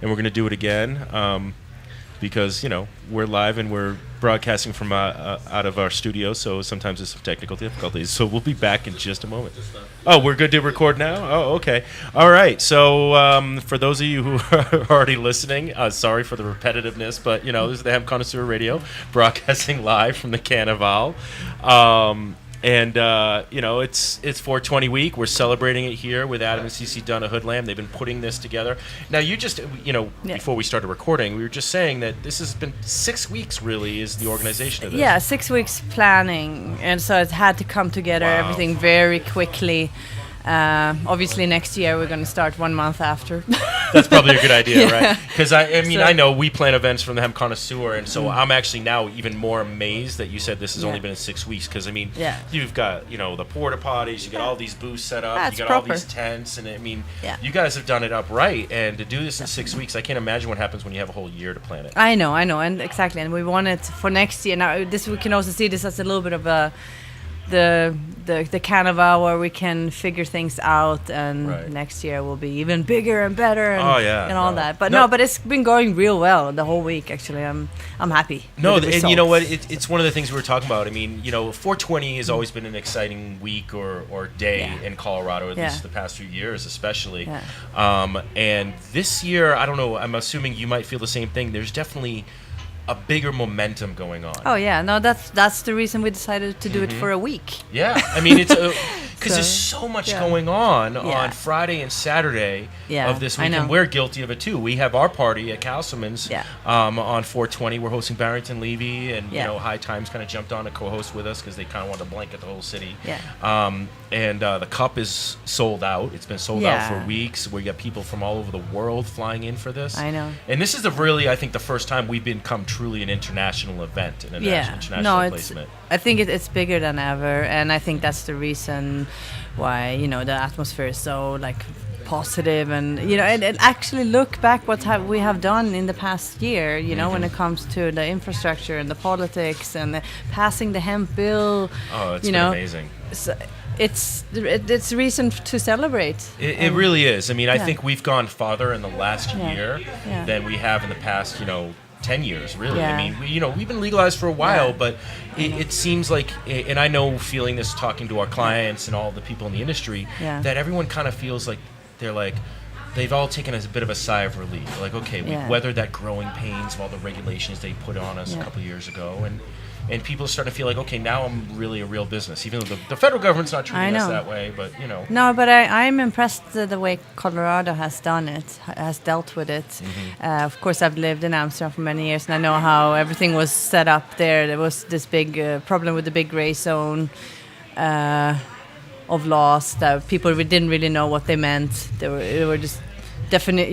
and we're going to do it again because, we're live and we're broadcasting from out of our studio, so sometimes there's some technical difficulties. So we'll be back in just a moment. Oh, we're good to record now? Oh, okay. All right. So for those of you who are already listening, sorry for the repetitiveness, but, this is the Hemp Connoisseur Radio broadcasting live from the Canaval. And it's 420 week. We're celebrating it here with Adam and CC Dunn of Hoodloom. They've been putting this together. Now, you just, before we started recording, we were just saying that this has been 6 weeks, really, is the organization of this. Yeah, 6 weeks planning. And so it had to come together, everything very quickly. Obviously, next year we're going to start 1 month after. That's probably a good idea, right? Because I know we plan events from the Hemp Connoisseur, and so I'm actually now even more amazed that you said this has only been in 6 weeks. Because you've got the porta potties, you got all these booths set up, you got all these tents, and you guys have done it up right. And to do this in 6 weeks, I can't imagine what happens when you have a whole year to plan it. I know, and exactly, and we want it for next year. Now, this we can also see this as a little bit of a. The Canaval where we can figure things out, and next year will be even bigger and better and all that. But but it's been going real well the whole week. Actually, I'm happy. No, and you know what? It's one of the things we were talking about. 420 has always been an exciting week or day in Colorado, at least the past few years, especially. Yeah. And this year, I don't know. I'm assuming you might feel the same thing. There's definitely a bigger momentum going on. Oh yeah, no, that's the reason we decided to do it for a week. Yeah, it's because there's so much going on Friday and Saturday of this week, and we're guilty of it too. We have our party at Castleman's on 420. We're hosting Barrington Levy, and High Times kind of jumped on to co-host with us because they kind of wanted to blanket the whole city. Yeah. And the cup is sold out. It's been sold out for weeks. We got people from all over the world flying in for this. I know. And this is I think the first time we've become truly an international event, an international placement. I think it's bigger than ever, and I think that's the reason why the atmosphere is so positive, and and actually look back what we have done in the past year. When it comes to the infrastructure and the politics and passing the hemp bill. Oh, it's been amazing. So it's reason to celebrate. It really is. I think we've gone farther in the last year than we have in the past 10 years, really. Yeah. We've been legalized for a while, but it seems like, and I know feeling this talking to our clients and all the people in the industry, that everyone kind of feels like they've all taken a bit of a sigh of relief. Like, okay, we weathered that growing pains of all the regulations they put on us a couple of years ago, and people are starting to feel like, okay, now I'm really a real business, even though the federal government's not treating us that way, but No, but I'm impressed the way Colorado has done it, has dealt with it. Mm-hmm. Of course, I've lived in Amsterdam for many years, and I know how everything was set up there. There was this big problem with the big gray zone of laws that people didn't really know what they meant. They were just definite,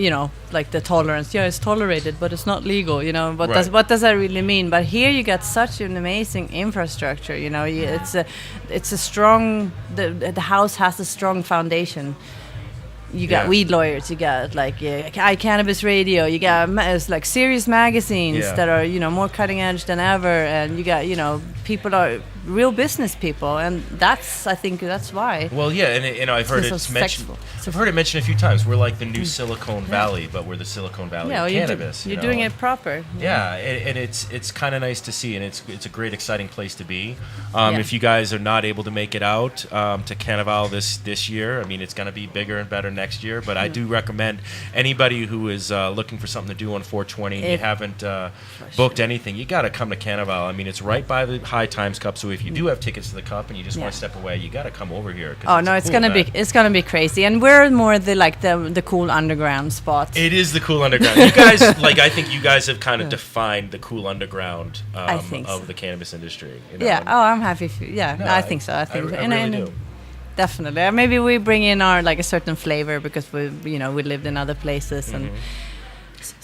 like the tolerance. Yeah, it's tolerated, but it's not legal. What does that really mean? But here you got such an amazing infrastructure. It's a strong. The house has a strong foundation. You got weed lawyers. You got iCannabis Radio. You got serious magazines that are more cutting edge than ever, and you got people are real business people, and I think that's why. Well, yeah, and I've heard it mentioned. I've heard it mentioned a few times. We're like the new Silicon Valley, but we're the Silicon Valley of cannabis. You're doing it proper. Yeah, and it's kind of nice to see, and it's a great, exciting place to be. If you guys are not able to make it out to Canaval this year, it's going to be bigger and better next year. But I do recommend anybody who is looking for something to do on 420 and you haven't booked anything, you got to come to Canaval. It's right by the High Times Cup, so if you do have tickets to the Cup and you just want to step away, you got to come over here. Oh no, it's gonna be crazy, and we're more the cool underground spot. It is the cool underground. You guys, I think you guys have kind of defined the cool underground of the cannabis industry. Yeah. Oh, I'm happy. I think so. I think I really do. Definitely. Maybe we bring in our a certain flavor because we lived in other places and.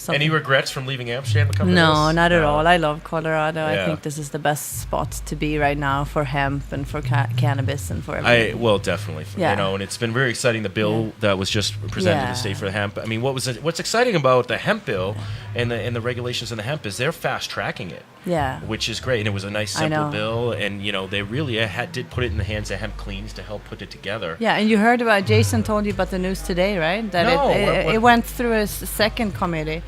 Any regrets from leaving Amsterdam to come to No, this? not at all. I love Colorado. Yeah. I think this is the best spot to be right now for hemp and for cannabis and for everything. Well, definitely. Yeah. You know, and it's been very exciting. The bill that was just presented to the state for the hemp. I mean, what's exciting about the hemp bill and the regulations in the hemp is they're fast tracking it. Yeah. Which is great, and it was a nice simple bill, and you know they really did put it in the hands of Hemp Cleans to help put it together. Yeah, and you heard about Jason told you about the news today, right? That it went through a second committee.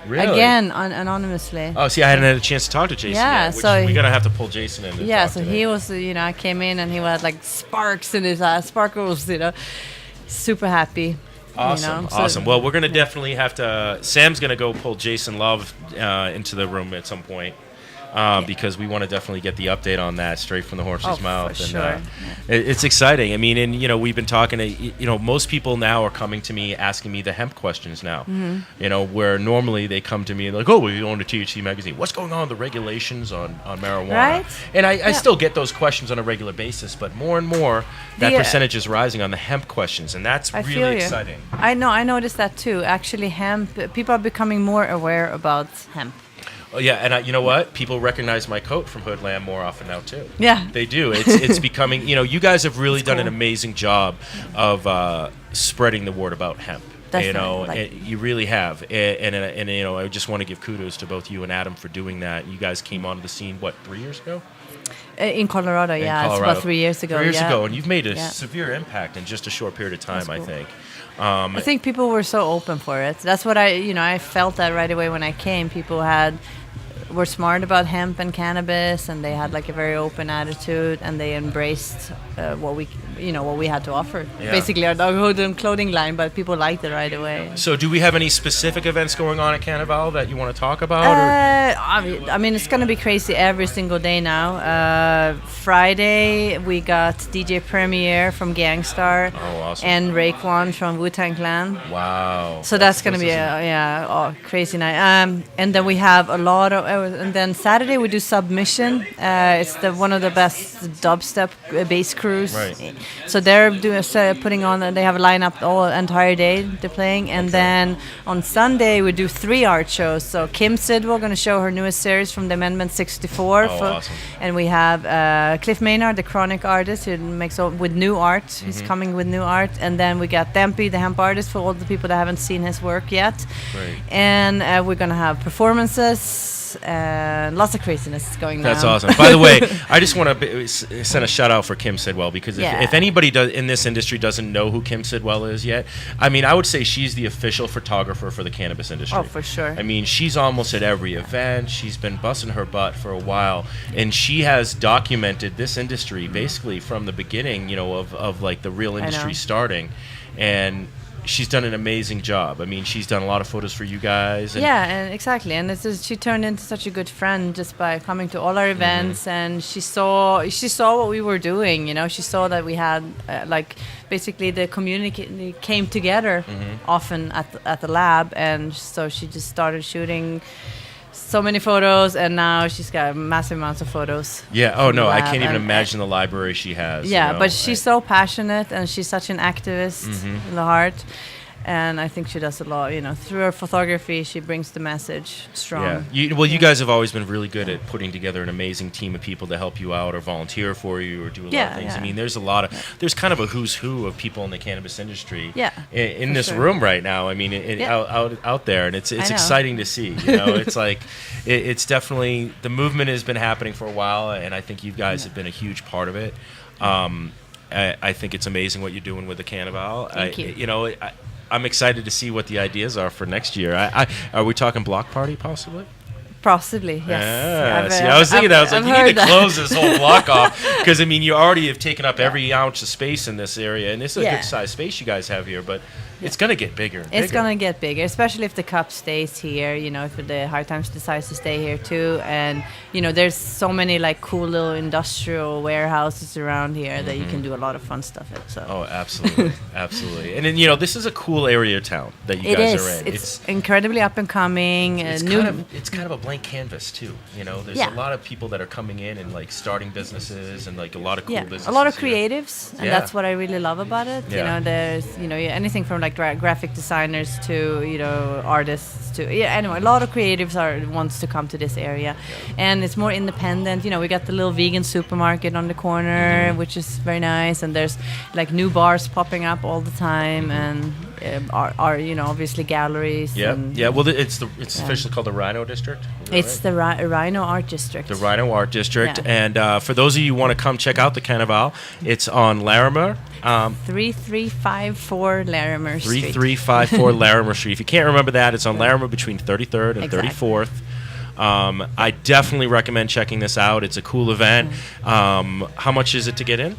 Really? Again, anonymously. Oh, see, I hadn't had a chance to talk to Jason yet, which we're going to have to pull Jason in. Yeah, so he was, I came in and he had like sparks in his eyes, sparkles, super happy. Awesome, awesome. Well, we're going to definitely have to, Sam's going to go pull Jason Love into the room at some point. Because we want to definitely get the update on that straight from the horse's mouth. For sure. It's exciting. I mean, and we've been talking to, most people now are coming to me asking me the hemp questions now. Mm-hmm. Where normally they come to me and like, oh, we own a THC magazine. What's going on with the regulations on marijuana? Right. And I still get those questions on a regular basis, but more and more that percentage is rising on the hemp questions, and that's really exciting. I know. I noticed that too. Actually, hemp, people are becoming more aware about hemp. Oh, yeah, and you know what? People recognize my coat from Hoodloom more often now too. Yeah, they do. It's becoming. You guys have really done an amazing job of spreading the word about hemp. Definitely, you really have, and I just want to give kudos to both you and Adam for doing that. You guys came onto the scene 3 years ago? In Colorado, it's about 3 years ago. 3 years ago, and you've made a severe impact in just a short period of time. Cool. I think. I think people were so open for it. That's what I felt that right away when I came. People were smart about hemp and cannabis, and they had like a very open attitude, and they embraced what we had to offer. Yeah. Basically, our Hoodloom clothing line, but people liked it right away. So, do we have any specific events going on at Canaval that you want to talk about? I mean, it's going to be crazy every single day now. Friday, we got DJ Premier from Gangstar. Oh, awesome. And Raekwon from Wu-Tang Clan. Wow. So that's going to be a crazy night. And then we have a lot of, and then Saturday we do Submission. It's one of the best dubstep bass crews. Right. So they're putting on, they have a lineup all entire day they're playing. And then on Sunday we do 3 art shows. So Kim Sidwell going to show her newest series from the Amendment 64. Awesome. And we have Cliff Maynard, the Chronic artist, who makes with new art. Mm-hmm. He's coming with new art. And then we got Dempy, the hemp artist, for all the people that haven't seen his work yet. Great. And we're going to have performances. Lots of craziness going on. That's awesome. By the way, I just want to send a shout out for Kim Sidwell, because if anybody in this industry doesn't know who Kim Sidwell is yet, I mean, I would say she's the official photographer for the cannabis industry. Oh, for sure. I mean, she's almost at every event. She's been busting her butt for a while, and she has documented this industry basically from the beginning, of like the real industry starting, and she's done an amazing job. I mean, she's done a lot of photos for you guys. And exactly. And she turned into such a good friend just by coming to all our events. Mm-hmm. And she saw what we were doing. She saw that we had basically the community came together often at the lab, and so she just started shooting so many photos, and now she's got massive amounts of photos. Yeah. Oh no, I can't even imagine the library she has. Yeah, but she's so passionate, and she's such an activist in the heart. And I think she does a lot, through her photography, she brings the message strong. Yeah. You guys have always been really good at putting together an amazing team of people to help you out or volunteer for you or do a lot of things. Yeah. I mean, there's kind of a who's who of people in the cannabis industry in this room right now. I mean, out there, and it's exciting to see. It's like, it's definitely, the movement has been happening for a while, and I think you guys have been a huge part of it. I think it's amazing what you're doing with the Canaval. Thank you. I'm excited to see what the ideas are for next year. Are we talking block party possibly? Possibly, yes. Yeah. I was thinking that. I was like, you need to close this whole block off, because, I mean, you already have taken up every ounce of space in this area, and this is a good size space you guys have here, but it's going to get bigger and bigger. It's going to get bigger, especially if the cup stays here, if the High Times decides to stay here too. And, there's so many cool little industrial warehouses around here that you can do a lot of fun stuff at. So. Oh, absolutely. Absolutely. And then, this is a cool area of town that you guys are in. It's incredibly up and coming. It's kind of a blank canvas too. There's a lot of people that are coming in and starting businesses and a lot of cool businesses. A lot of creatives, and that's what I really love about it. There's anything from like graphic designers to artists to anyway, a lot of creatives wants to come to this area, and it's more independent. We got the little vegan supermarket on the corner, which is very nice, and there's like new bars popping up all the time, and obviously galleries. Well, it's officially called the Rhino District. It's the Rhino Art District. The Rhino Art District, and for those of you who want to come check out the Canaval, it's on Larimer. 3354 Larimer Street. 3354 Larimer Street. If you can't remember that, it's on Larimer between 33rd and 34th. I definitely recommend checking this out. It's a cool event. How much is it to get in?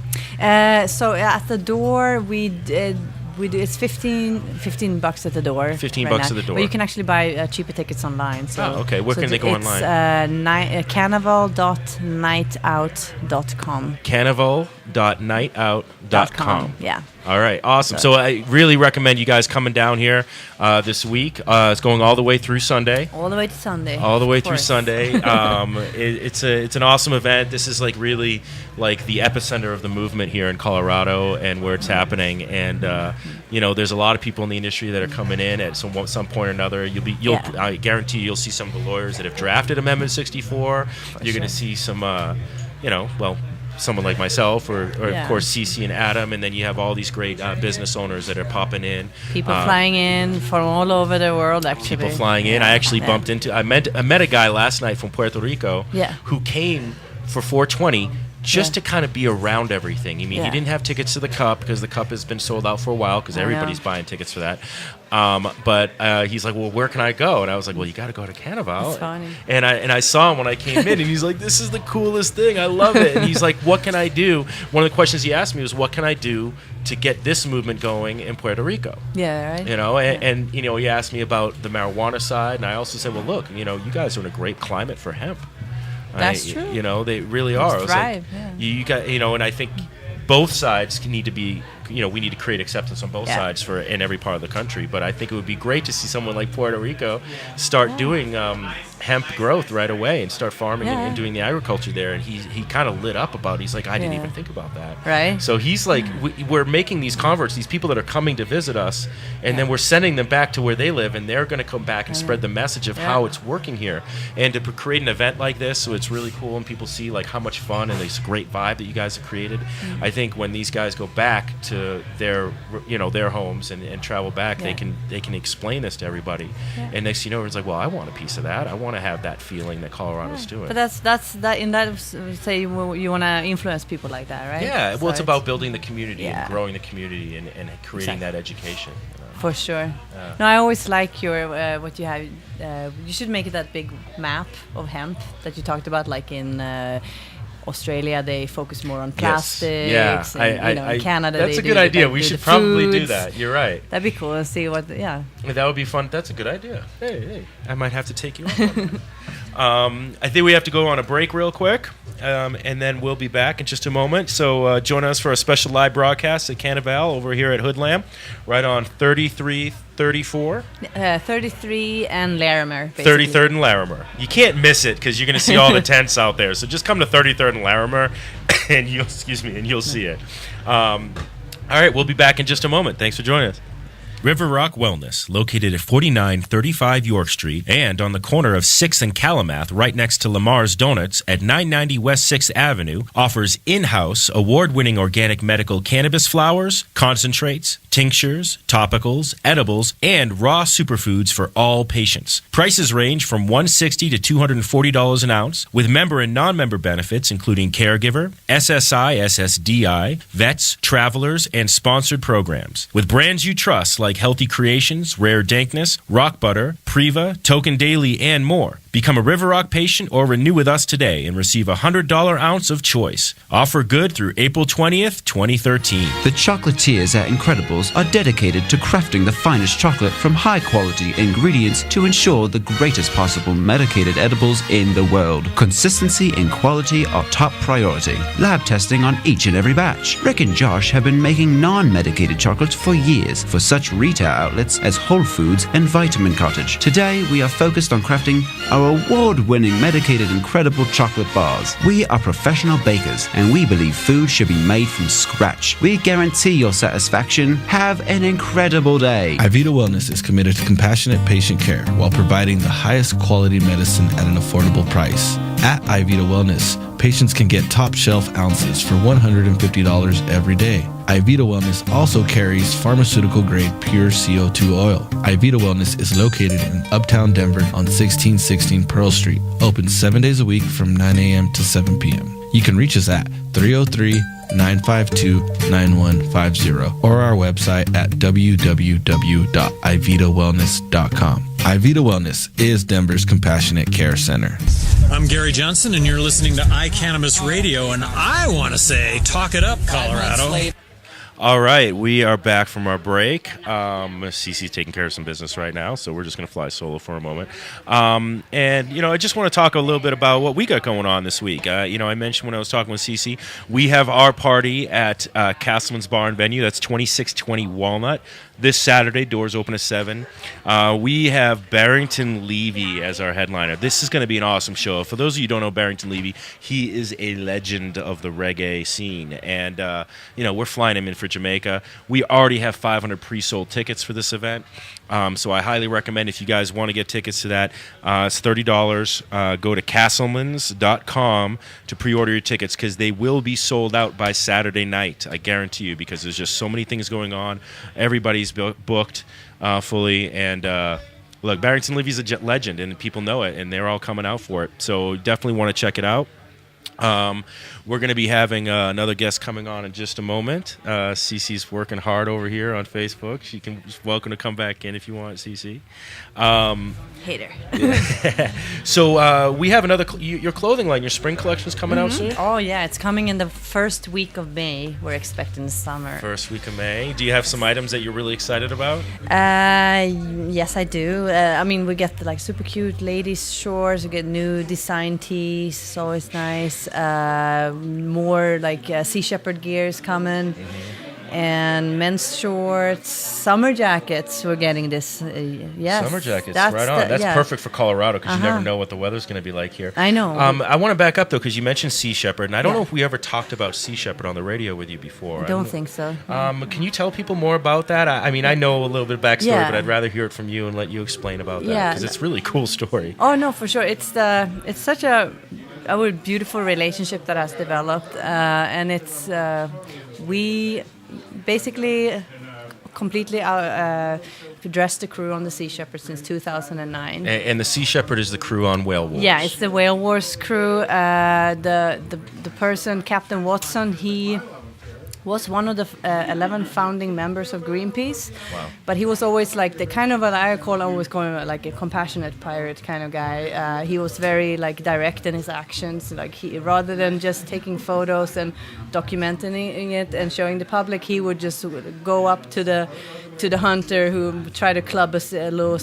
So at the door, we do. It's $15 at the door. $15 right at the door. But you can actually buy cheaper tickets online. So, okay. Where can they go online? It's canaval.nightout.com. Canaval.nightout.com. Yeah. All right, awesome. So I really recommend you guys coming down here this week. It's going all the way through Sunday. All the way to Sunday. All the way through Sunday. It's an awesome event. This is like really like the epicenter of the movement here in Colorado and where it's happening. And there's a lot of people in the industry that are coming in at some point or another. I guarantee you'll see some of the lawyers that have drafted Amendment 64. You're going to see some, someone like myself, or of course Cece and Adam, and then you have all these great business owners that are popping in. People flying in from all over the world, actually. People flying in. I actually I met a guy last night from Puerto Rico who came for 420 just to kind of be around everything. He didn't have tickets to the Cup because the Cup has been sold out for a while because everybody's buying tickets for that. But he's like, well, where can I go? And I was like, well, you got to go to Canaval. That's funny. And I saw him when I came in, and he's like, this is the coolest thing. I love it. And he's like, what can I do? One of the questions he asked me was, what can I do to get this movement going in Puerto Rico? Yeah, right. And he asked me about the marijuana side, and I also said, well, look, you guys are in a great climate for hemp. That's true. They really are. Thrive, you got, and I think both sides need to be, we need to create acceptance on both sides in every part of the country. But I think it would be great to see someone like Puerto Rico start doing hemp growth right away and start farming and doing the agriculture there. And he kind of lit up about it. He's like, I didn't even think about that. Right. So he's like, we're making these converts, these people that are coming to visit us, and then we're sending them back to where they live, and they're going to come back and spread the message of how it's working here. And to create an event like this, so it's really cool and people see like how much fun and this great vibe that you guys have created. I think when these guys go back to their homes and travel back, they can explain this to everybody. And next thing you know, it's like, well, I want a piece of that. I want to have that feeling that Colorado's doing. But that's in that say you want to influence people like that, right? Yeah. Well, it's about building the community and growing the community and creating that education. For sure. No, I always like your what you have. You should make it that big map of hemp that you talked about, like in Australia, they focus more on plastics. Yes. And, in Canada, that's a good idea. We should probably do that. You're right. That'd be cool. And see what. Yeah. That would be fun. That's a good idea. Hey, I might have to take you on. I think we have to go on a break real quick, and then we'll be back in just a moment. So join us for a special live broadcast at Canaval over here at Hoodloom, right on 3334. 33 and Larimer. Basically. 33rd and Larimer. You can't miss it because you're going to see all the tents out there. So just come to 33rd and Larimer, and you'll see it. All right, we'll be back in just a moment. Thanks for joining us. River Rock Wellness, located at 4935 York Street and on the corner of 6th and Calumet, right next to Lamar's Donuts at 990 West 6th Avenue, offers in-house, award-winning organic medical cannabis flowers, concentrates, tinctures, topicals, edibles, and raw superfoods for all patients. Prices range from $160 to $240 an ounce, with member and non-member benefits including caregiver, SSI, SSDI, vets, travelers, and sponsored programs. With brands you trust like Healthy Creations, Rare Dankness, Rock Butter, Priva, Token Daily, and more. Become a River Rock patient or renew with us today and receive a $100 ounce of choice. Offer good through April 20th, 2013. The chocolatiers at Incredibles are dedicated to crafting the finest chocolate from high-quality ingredients to ensure the greatest possible medicated edibles in the world. Consistency and quality are top priority. Lab testing on each and every batch. Rick and Josh have been making non-medicated chocolates for years for such retail outlets as Whole Foods and Vitamin Cottage. Today, we are focused on crafting our for award-winning medicated incredible chocolate bars. We are professional bakers, and we believe food should be made from scratch. We guarantee your satisfaction. Have an incredible day. iVita Wellness is committed to compassionate patient care while providing the highest quality medicine at an affordable price. At iVita Wellness, patients can get top-shelf ounces for $150 every day. iVita Wellness also carries pharmaceutical-grade pure CO2 oil. iVita Wellness is located in Uptown Denver on 1616 Pearl Street, open 7 days a week from 9 a.m. to 7 p.m. You can reach us at 303-952-9150 or our website at www.ivitawellness.com. iVita Wellness is Denver's Compassionate Care Center. I'm Gary Johnson, and you're listening to iCannabis Radio, and I want to say, talk it up, Colorado. All right, we are back from our break. Cece's taking care of some business right now, so we're just going to fly solo for a moment. And, I just want to talk a little bit about what we got going on this week. I mentioned when I was talking with Cece, we have our party at Castleman's Bar and Venue. That's 2620 Walnut. This Saturday, doors open at 7. We have Barrington Levy as our headliner. This is going to be an awesome show. For those of you who don't know Barrington Levy, he is a legend of the reggae scene. And, we're flying him in for Jamaica. We already have 500 pre-sold tickets for this event. So I highly recommend if you guys want to get tickets to that, it's $30. Go to castlemans.com to pre-order your tickets because they will be sold out by Saturday night. I guarantee you, because there's just so many things going on. Everybody's booked fully. And look, Barrington Levy's a legend, and people know it, and they're all coming out for it. So definitely want to check it out. We're going to be having another guest coming on in just a moment. Cece's working hard over here on Facebook. She's welcome to come back in if you want, Cece. Hater. So we have your clothing line, your spring collection is coming out soon? Oh, yeah. It's coming in the first week of May. We're expecting the summer. First week of May. Do you have some items that you're really excited about? Yes, I do. We get the super cute ladies' shorts. We get new design tees. It's always nice. More Sea Shepherd gears coming. And men's shorts, summer jackets. We're getting this. Yes, summer jackets, right on. That's perfect for Colorado because you never know what the weather's going to be like here. I know. I want to back up though because you mentioned Sea Shepherd, and I don't know if we ever talked about Sea Shepherd on the radio with you before. I don't think so. Can you tell people more about that? I know a little bit of backstory, but I'd rather hear it from you and let you explain about that because it's really a cool story. Oh no, for sure. It's such a beautiful relationship that has developed, and it's we basically completely dressed the crew on the Sea Shepherd since 2009. And the Sea Shepherd is the crew on Whale Wars. Yeah, it's the Whale Wars crew. The person, Captain Watson, he was one of the 11 founding members of Greenpeace. Wow. But he was always the kind of what I always call him a compassionate pirate kind of guy. He was very direct in his actions. He rather than just taking photos and documenting it and showing the public, he would just go up to the hunter who tried to club a little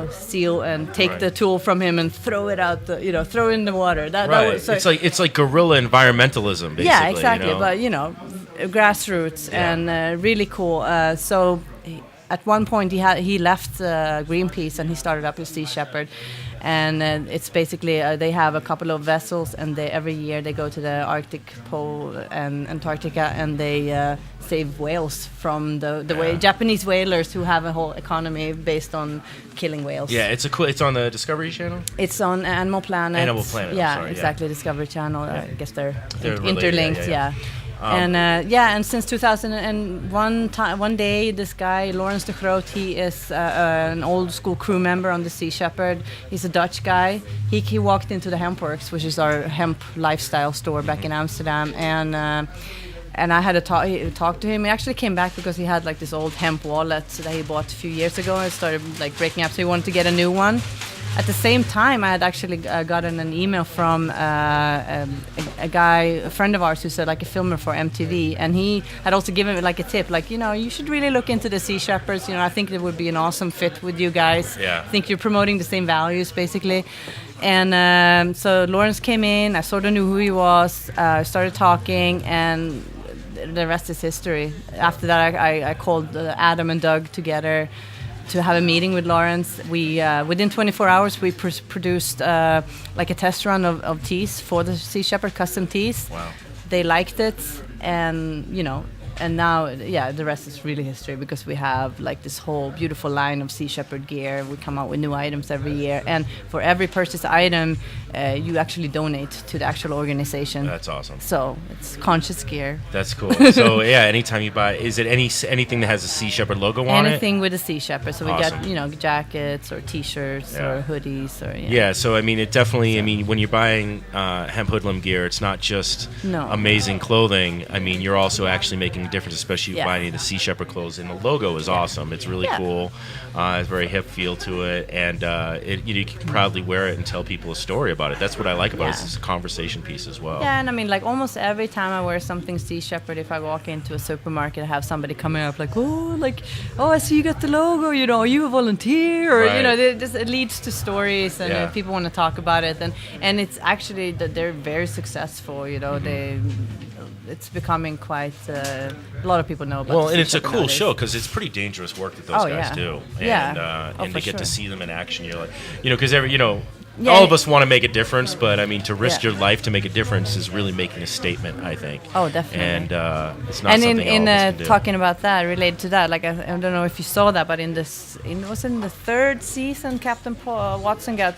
seal and take the tool from him and throw it out throw it in the water. That was, so it's like guerrilla environmentalism, basically. Yeah, exactly. But grassroots and really cool. So at one point he left Greenpeace and he started up his Sea Shepherd. And it's basically they have a couple of vessels, and every year they go to the Arctic Pole and Antarctica, and they save whales from the Japanese whalers who have a whole economy based on killing whales. Yeah, it's on the Discovery Channel. It's on Animal Planet. Animal Planet. Yeah, sorry, exactly. Discovery Channel. I guess they're related, interlinked. Yeah. And since 2001, one day, this guy, Lawrence de Groot, he is an old school crew member on the Sea Shepherd. He's a Dutch guy. He walked into the Hemp Works, which is our hemp lifestyle store back in Amsterdam, and I had a talk to him. He actually came back because he had this old hemp wallet that he bought a few years ago and started breaking up, so he wanted to get a new one. At the same time, I had actually gotten an email from a guy, a friend of ours, who's a filmer for MTV, and he had also given me a tip, you should really look into the Sea Shepherds. I think it would be an awesome fit with you guys. Yeah. I think you're promoting the same values, basically. And so Lawrence came in. I sort of knew who he was. Started talking, and the rest is history. After that, I called Adam and Doug together. to have a meeting with Lawrence. We within 24 hours we produced like a test run of teas for the Sea Shepherd, custom teas. Wow. They liked it, and and now, the rest is really history, because we have like this whole beautiful line of Sea Shepherd gear. We come out with new items every year, and for every purchased item, you actually donate to the actual organization. That's awesome. So it's conscious gear. That's cool. So anytime you buy, is it anything that has a Sea Shepherd logo on it? Anything with a Sea Shepherd. So Awesome. we got jackets or T-shirts or hoodies or So I mean, it definitely. I mean, when you're buying Hemp Hoodloom gear, it's not just amazing clothing. I mean, you're also actually making a difference, especially if you buy any of the Sea Shepherd clothes. And the logo is awesome. It's really cool. It's a very hip feel to it, and you can proudly wear it and tell people a story about it. That's what I like about it. It's a conversation piece as well. Yeah, and I mean, like almost every time I wear something Sea Shepherd, if I walk into a supermarket, I have somebody coming up like, I see you got the logo. Are you a volunteer? Or it leads to stories, and people want to talk about it, and it's actually that they're very successful. It's becoming quite a lot of people know about. Well, and it's a cool show because it's pretty dangerous work that those guys do, and to get to see them in action, you're like, because all of us want to make a difference, but I mean, to risk your life to make a difference is really making a statement, I think. Oh, definitely. And it's not something all of us can do. Talking about that, related to that, like I don't know if you saw that, but in the third season, Captain Watson got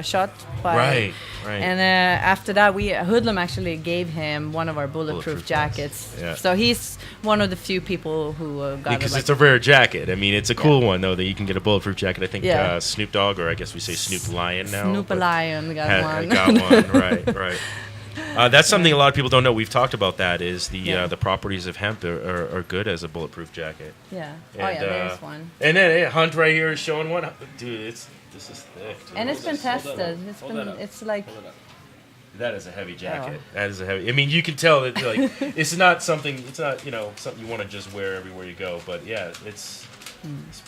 shot by. Right. And after that, Hoodloom actually gave him one of our bulletproof jackets. Yeah. So he's one of the few people who got it. Because it's a rare jacket. I mean, it's a cool one though that you can get a bulletproof jacket. I think Snoop Dogg, or I guess we say Snoop Lion now. Snoop Lion got one. Got one. Right. That's something a lot of people don't know. We've talked about that. Is the properties of hemp are good as a bulletproof jacket. Yeah. And, there's one. And then Hunt right here is showing one. Dude, this is thick. Dude. And it's been tested. It's like. That is a heavy jacket. That is a heavy. I mean, you can tell that like it's not something. It's not something you want to just wear everywhere you go. But it's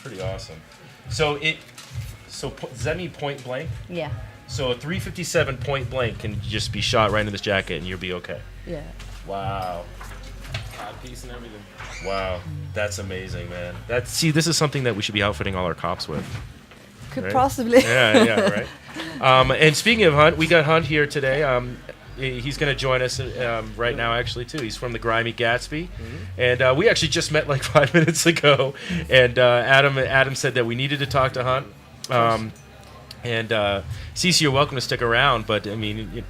pretty awesome. So does that mean point blank? Yeah. So a .357 point blank can just be shot right into this jacket and you'll be okay. Yeah. Wow. Piece and everything. Wow. That's amazing, man. This is something that we should be outfitting all our cops with. Could possibly. Yeah, right. And speaking of Hunt, we got Hunt here today. He's going to join us right now, actually, too. He's from the Grimy Gatsby. And we actually just met like 5 minutes ago. And Adam said that we needed to talk to Hunt. And Cece, you're welcome to stick around, but I mean,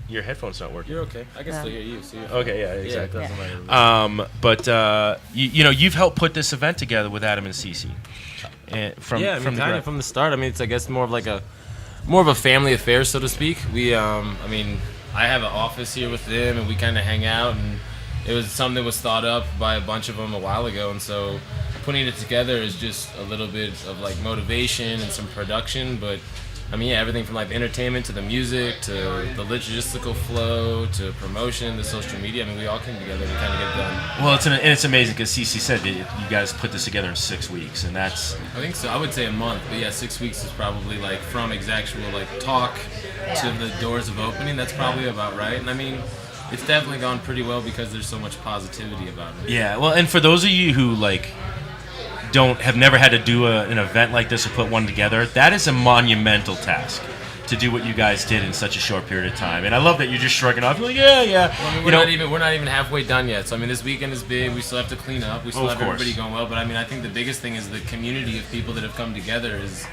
your headphone's not working. You're okay. I can still hear you. So okay, yeah, exactly. Yeah. But you've helped put this event together with Adam and Cece. From the start. I mean, it's I guess more of a family affair, so to speak. We, I have an office here with them, and we kind of hang out, and it was something that was thought up by a bunch of them a while ago, and so putting it together is just a little bit of like motivation and some production, but I mean, everything from like the entertainment to the music to the logistical flow to promotion, the social media. I mean, we all came together to kind of get done. Well, it's amazing because Cece said that you guys put this together in 6 weeks, and that's. I think so. I would say a month, but 6 weeks is probably like from actual like talk to the doors of opening. That's probably about right. And I mean, it's definitely gone pretty well because there's so much positivity about it. Yeah. Well, and for those of you who have never had to do an event like this or put one together, that is a monumental task to do what you guys did in such a short period of time. And I love that you're just shrugging off. You're like, yeah. Well, I mean, we're not even halfway done yet. So I mean, this weekend is big. We still have to clean up. We still have everybody going well. But I mean, I think the biggest thing is the community of people that have come together is,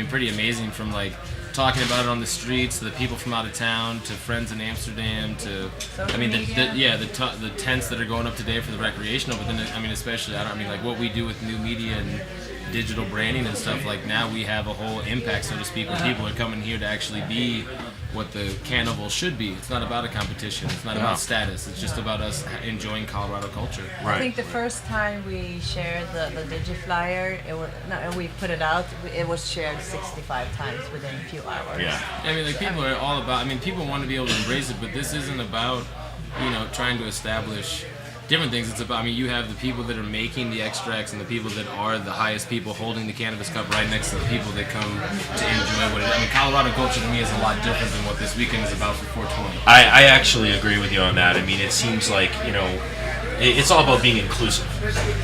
pretty amazing. From like talking about it on the streets to the people from out of town to friends in Amsterdam to the tents that are going up today for the recreational, but then especially like what we do with new media and digital branding and stuff. Like now we have a whole impact, so to speak, where people are coming here to actually be what the Canaval should be. It's not about a competition. It's not about status. It's just about us enjoying Colorado culture. Right. I think the first time we shared the DigiFlyer, we put it out, it was shared 65 times within a few hours. Yeah. People are all about, people want to be able to embrace it, but this isn't about, trying to establish different things. It's about, you have the people that are making the extracts and the people that are the highest people holding the cannabis cup right next to the people that come to enjoy what it is. Colorado culture to me is a lot different than what this weekend is about for 420. I actually agree with you on that. It seems like, it's all about being inclusive.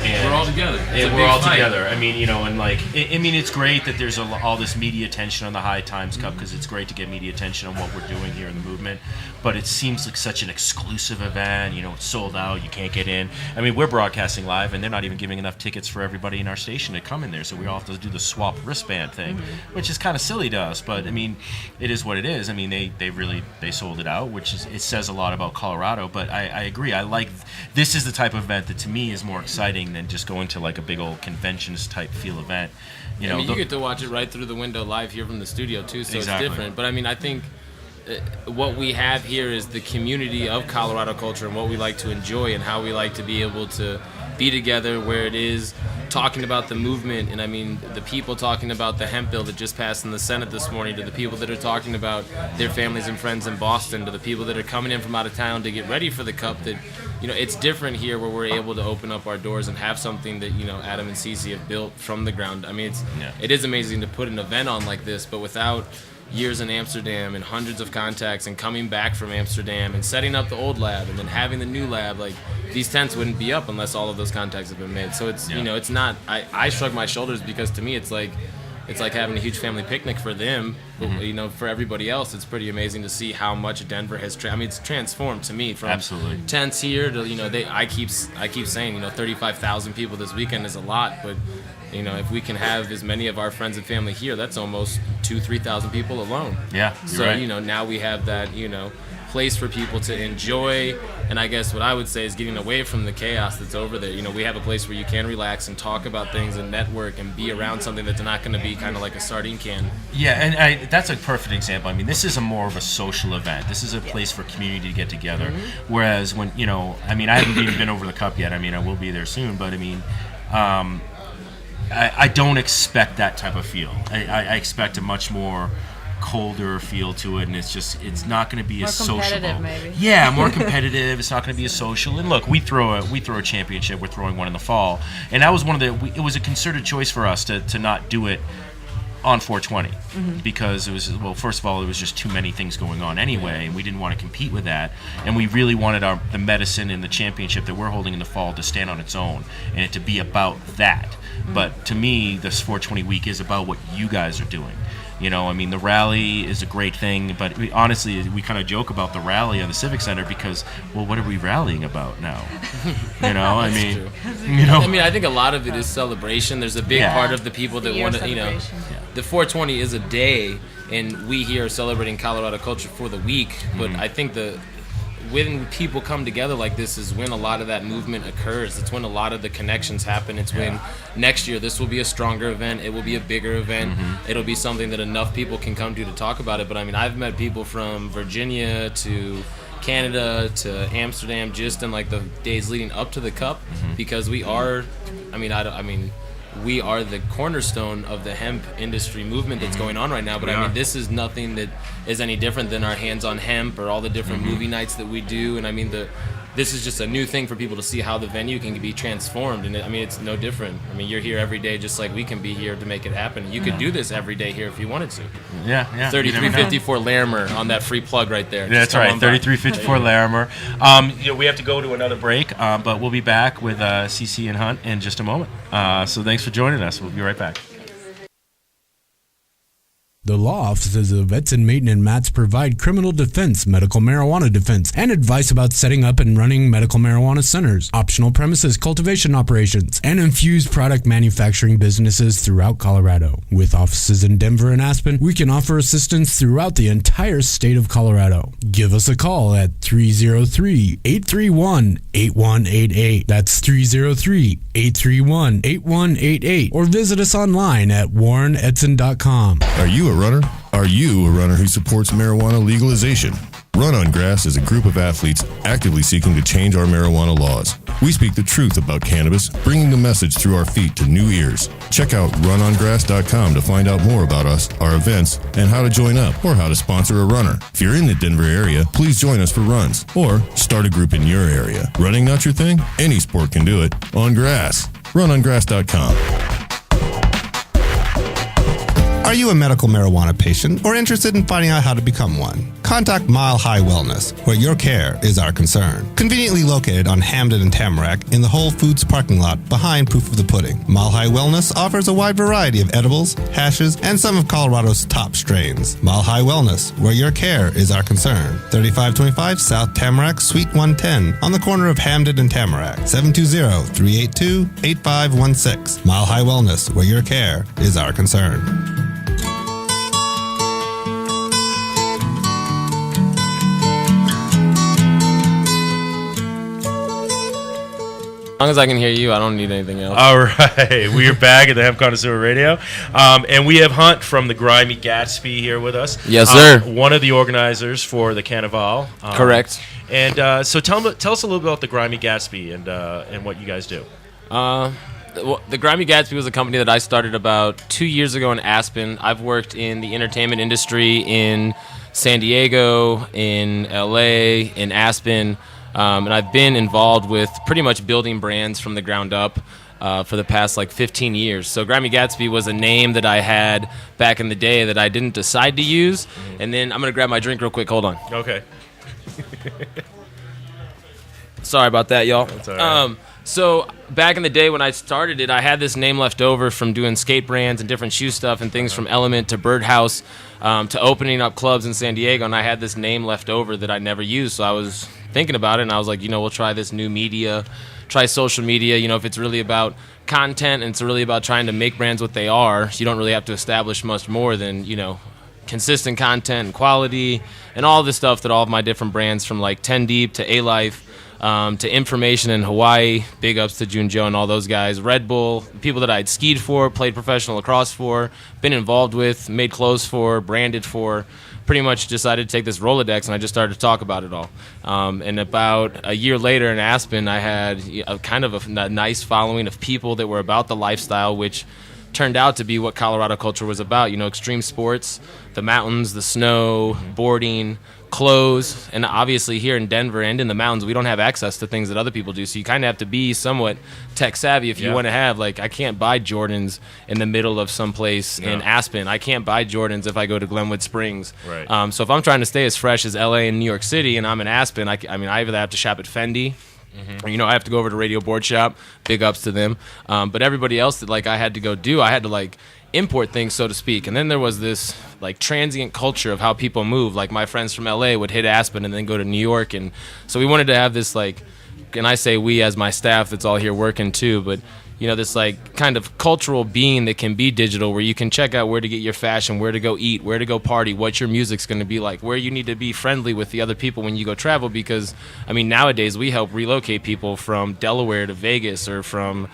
And we're all together. We're all together. I mean, and like, I mean, it's great that there's all this media attention on the High Times Cup, because it's great to get media attention on what we're doing here in the movement. But it seems like such an exclusive event. It's sold out. You can't get in. I mean, we're broadcasting live, and they're not even giving enough tickets for everybody in our station to come in there. So we all have to do the swap wristband thing, which is kind of silly to us. But I mean, it is what it is. I mean, they sold it out, which it says a lot about Colorado. But I agree. I like this is the type of event that to me is more exciting than just going to like a big old conventions type feel event. I mean, you get to watch it right through the window live here from the studio too, so Exactly. It's different. But I mean, I think what we have here is the community of Colorado culture and what we like to enjoy and how we like to be able to be together, where it is talking about the movement. And I mean, the people talking about the hemp bill that just passed in the Senate this morning, to the people that are talking about their families and friends in Boston, to the people that are coming in from out of town to get ready for the Cup, that it's different here where we're able to open up our doors and have something that Adam and Cece have built from the ground. I mean, it is amazing to put an event on like this, but without years in Amsterdam and hundreds of contacts and coming back from Amsterdam and setting up the old lab and then having the new lab, like, these tents wouldn't be up unless all of those contacts have been made. So it's it's not, I shrug my shoulders, because to me it's like having a huge family picnic for them, but for everybody else it's pretty amazing to see how much Denver has it's transformed to me, from Absolutely. tents here to I keep saying 35,000 people this weekend is a lot, but if we can have as many of our friends and family here, that's almost 2,000-3,000 people alone. Yeah, so right. Now we have that place for people to enjoy, and I guess what I would say is getting away from the chaos that's over there. We have a place where you can relax and talk about things and network and be around something that's not going to be kind of like a sardine can. Yeah, and that's a perfect example. I mean, this is more of a social event. This is a place for community to get together. Whereas when I mean, I haven't even been over the Cup yet. I mean, I will be there soon, but I mean, I don't expect that type of feel. I expect a much more colder feel to it, and it's not going to be as sociable. Maybe. Yeah, more competitive. It's not going to be as social. And look, we throw a championship. We're throwing one in the fall, and that was it was a concerted choice for us to not do it on 420 because it was, first of all, it was just too many things going on anyway, and we didn't want to compete with that, and we really wanted the medicine and the championship that we're holding in the fall to stand on its own and it to be about that. But to me, this 420 week is about what you guys are doing. I mean, the rally is a great thing, but honestly, we kind of joke about the rally on the Civic Center because, what are we rallying about now? I mean, I mean, I think a lot of it is celebration. There's a big part of the people that want to, the 420 is a day, and we here are celebrating Colorado culture for the week. But I think when people come together like this is when a lot of that movement occurs. It's when a lot of the connections happen. It's when next year this will be a stronger event. It will be a bigger event. It'll be something that enough people can come to talk about it. But I mean, I've met people from Virginia to Canada to Amsterdam just in like the days leading up to the Cup, because we are, we are the cornerstone of the hemp industry movement that's going on right now. But I mean, this is nothing that is any different than our Hands on Hemp or all the different movie nights that we do. And I mean, this is just a new thing for people to see how the venue can be transformed. And it's no different. I mean, you're here every day just like we can be here to make it happen. You could do this every day here if you wanted to. Yeah. 3354 Larimer on that free plug right there. That's right, 3354 Larimer. We have to go to another break, but we'll be back with CC and Hunt in just a moment. So thanks for joining us. We'll be right back. The law offices of Edson Maton and Matz provide criminal defense, medical marijuana defense, and advice about setting up and running medical marijuana centers, optional premises cultivation operations, and infused product manufacturing businesses throughout Colorado. With offices in Denver and Aspen, we can offer assistance throughout the entire state of Colorado. Give us a call at 303-831-8188. That's 303-831-8188. Or visit us online at warrenedson.com. Are you a runner? Are you a runner who supports marijuana legalization? Run on Grass is a group of athletes actively seeking to change our marijuana laws. We speak the truth about cannabis, bringing the message through our feet to new ears. Check out runongrass.com to find out more about us, our events, and how to join up or how to sponsor a runner. If you're in the Denver area, please join us for runs or start a group in your area. Running not your thing? Any sport can do it. On grass. Runongrass.com. Are you a medical marijuana patient or interested in finding out how to become one? Contact Mile High Wellness, where your care is our concern. Conveniently located on Hamden and Tamarack in the Whole Foods parking lot behind Proof of the Pudding, Mile High Wellness offers a wide variety of edibles, hashes, and some of Colorado's top strains. Mile High Wellness, where your care is our concern. 3525 South Tamarack, Suite 110, on the corner of Hamden and Tamarack. 720-382-8516. Mile High Wellness, where your care is our concern. As long as I can hear you, I don't need anything else. All right, we are back at the Hemp Connoisseur Radio, and we have Hunt from the Grimy Gatsby here with us. Yes, sir. One of the organizers for the Canaval. Correct. And so tell us a little bit about the Grimy Gatsby and what you guys do. The Grimy Gatsby was a company that I started about 2 years ago in Aspen. I've worked in the entertainment industry in San Diego, in LA, in Aspen. And I've been involved with pretty much building brands from the ground up for the past 15 years. So Grimy Gatsby was a name that I had back in the day that I didn't decide to use. And then I'm going to grab my drink real quick. Hold on. Okay. Sorry about that, y'all. That's all right. So back in the day when I started it, I had this name left over from doing skate brands and different shoe stuff and things from Element to Birdhouse to opening up clubs in San Diego. And I had this name left over that I never used. So I was thinking about it, and I was like, we'll try this new media, try social media. If it's really about content and it's really about trying to make brands what they are, you don't really have to establish much more than, consistent content and quality and all the stuff that all of my different brands from 10 Deep to A-Life to Information in Hawaii, big ups to Junjo and all those guys, Red Bull, people that I'd skied for, played professional lacrosse for, been involved with, made clothes for, branded for, pretty much decided to take this Rolodex, and I just started to talk about it all. And about a year later in Aspen, I had a kind of a nice following of people that were about the lifestyle, which turned out to be what Colorado culture was about. Extreme sports, the mountains, the snow, boarding, clothes, and obviously here in Denver and in the mountains, we don't have access to things that other people do. So you kind of have to be somewhat tech savvy if you want to have, I can't buy Jordans in the middle of someplace in Aspen. I can't buy Jordans if I go to Glenwood Springs. Right. So if I'm trying to stay as fresh as LA and New York City and I'm in Aspen, I either have to shop at Fendi, or, I have to go over to Radio Board Shop, big ups to them. But everybody else that I had to go do, I had to import things, so to speak. And then there was this transient culture of how people move. My friends from LA would hit Aspen and then go to New York, and so we wanted to have this and I say we as my staff that's all here working too, but this kind of cultural being that can be digital, where you can check out where to get your fashion, where to go eat, where to go party, what your music's going to be like, where you need to be friendly with the other people when you go travel, because nowadays we help relocate people from Delaware to Vegas or from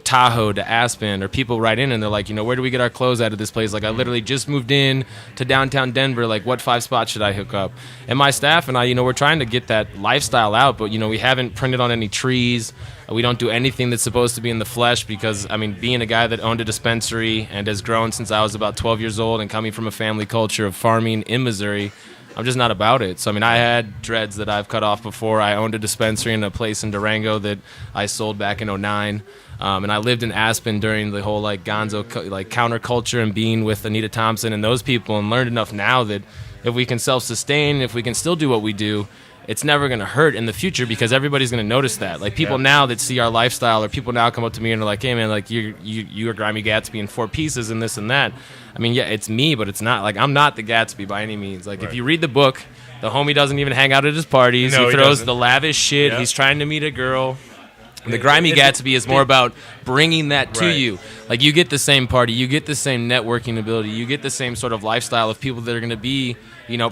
Tahoe to Aspen, or people write in and they're like, where do we get our clothes out of this place? I literally just moved in to downtown Denver. What 5 spots should I hook up? And my staff and I, we're trying to get that lifestyle out, but, we haven't printed on any trees. We don't do anything that's supposed to be in the flesh because, being a guy that owned a dispensary and has grown since I was about 12 years old and coming from a family culture of farming in Missouri, I'm just not about it. So, I had dreads that I've cut off before. I owned a dispensary in a place in Durango that I sold back in 2009. And I lived in Aspen during the whole gonzo counterculture and being with Anita Thompson and those people, and learned enough now that if we can self-sustain, if we can still do what we do, it's never going to hurt in the future because everybody's going to notice that. People now that see our lifestyle, or people now come up to me and are like, hey man, you are Grimy Gatsby in 4 pieces and this and that. It's me, but it's not I'm not the Gatsby by any means. If you read the book, the homie doesn't even hang out at his parties. No, he throws the lavish shit. He's trying to meet a girl. The Grimy Gatsby is more about bringing that to you. You get the same party, you get the same networking ability, you get the same sort of lifestyle of people that are going to be,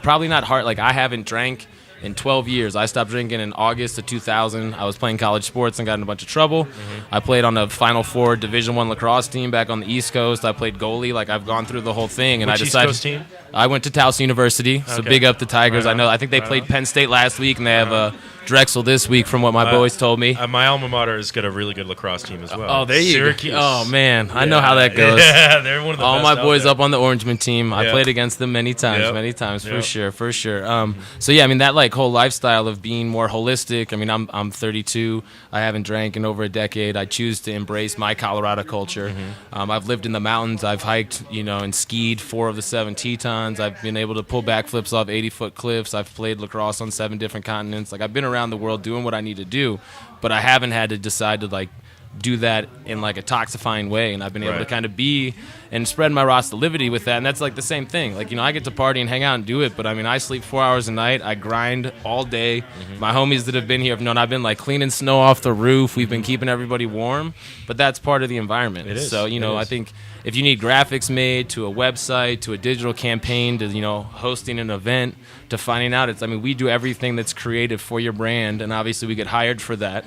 probably not hard. I haven't drank in 12 years. I stopped drinking in August of 2000. I was playing college sports and got in a bunch of trouble. I played on a Final Four Division I lacrosse team back on the East Coast. I played goalie. I've gone through the whole thing. And Which I decided East Coast team? I went to Towson University, so big up the Tigers. I know. I think they played Penn State last week, and they have Drexel this week, from what my boys told me. My alma mater has got a really good lacrosse team as well. Oh, there you Syracuse. go. Oh, man. I know how that goes. Yeah, they're one of the all best my out boys there. up on the Orangeman team. I played against them many times, for sure. So, yeah, I mean, that like whole lifestyle of being more holistic. I mean, I'm 32. I haven't drank in over a decade. I choose to embrace my Colorado culture. I've lived in the mountains. I've hiked, and skied 4 of the 7 Tetons. I've been able to pull backflips off 80-foot cliffs. I've played lacrosse on 7 different continents. Like, I've been around the world doing what I need to do, but I haven't had to decide to like do that in like a toxifying way, and I've been able to kind of be and spread my rostalivity with that, and that's like the same thing. Like, I get to party and hang out and do it, but I mean, I sleep 4 hours a night. I grind all day. My homies that have been here have known I've been like cleaning snow off the roof. We've been keeping everybody warm, but that's part of the environment. It is. So I think if you need graphics made, to a website, to a digital campaign, to hosting an event, to finding out, we do everything that's creative for your brand, and obviously we get hired for that.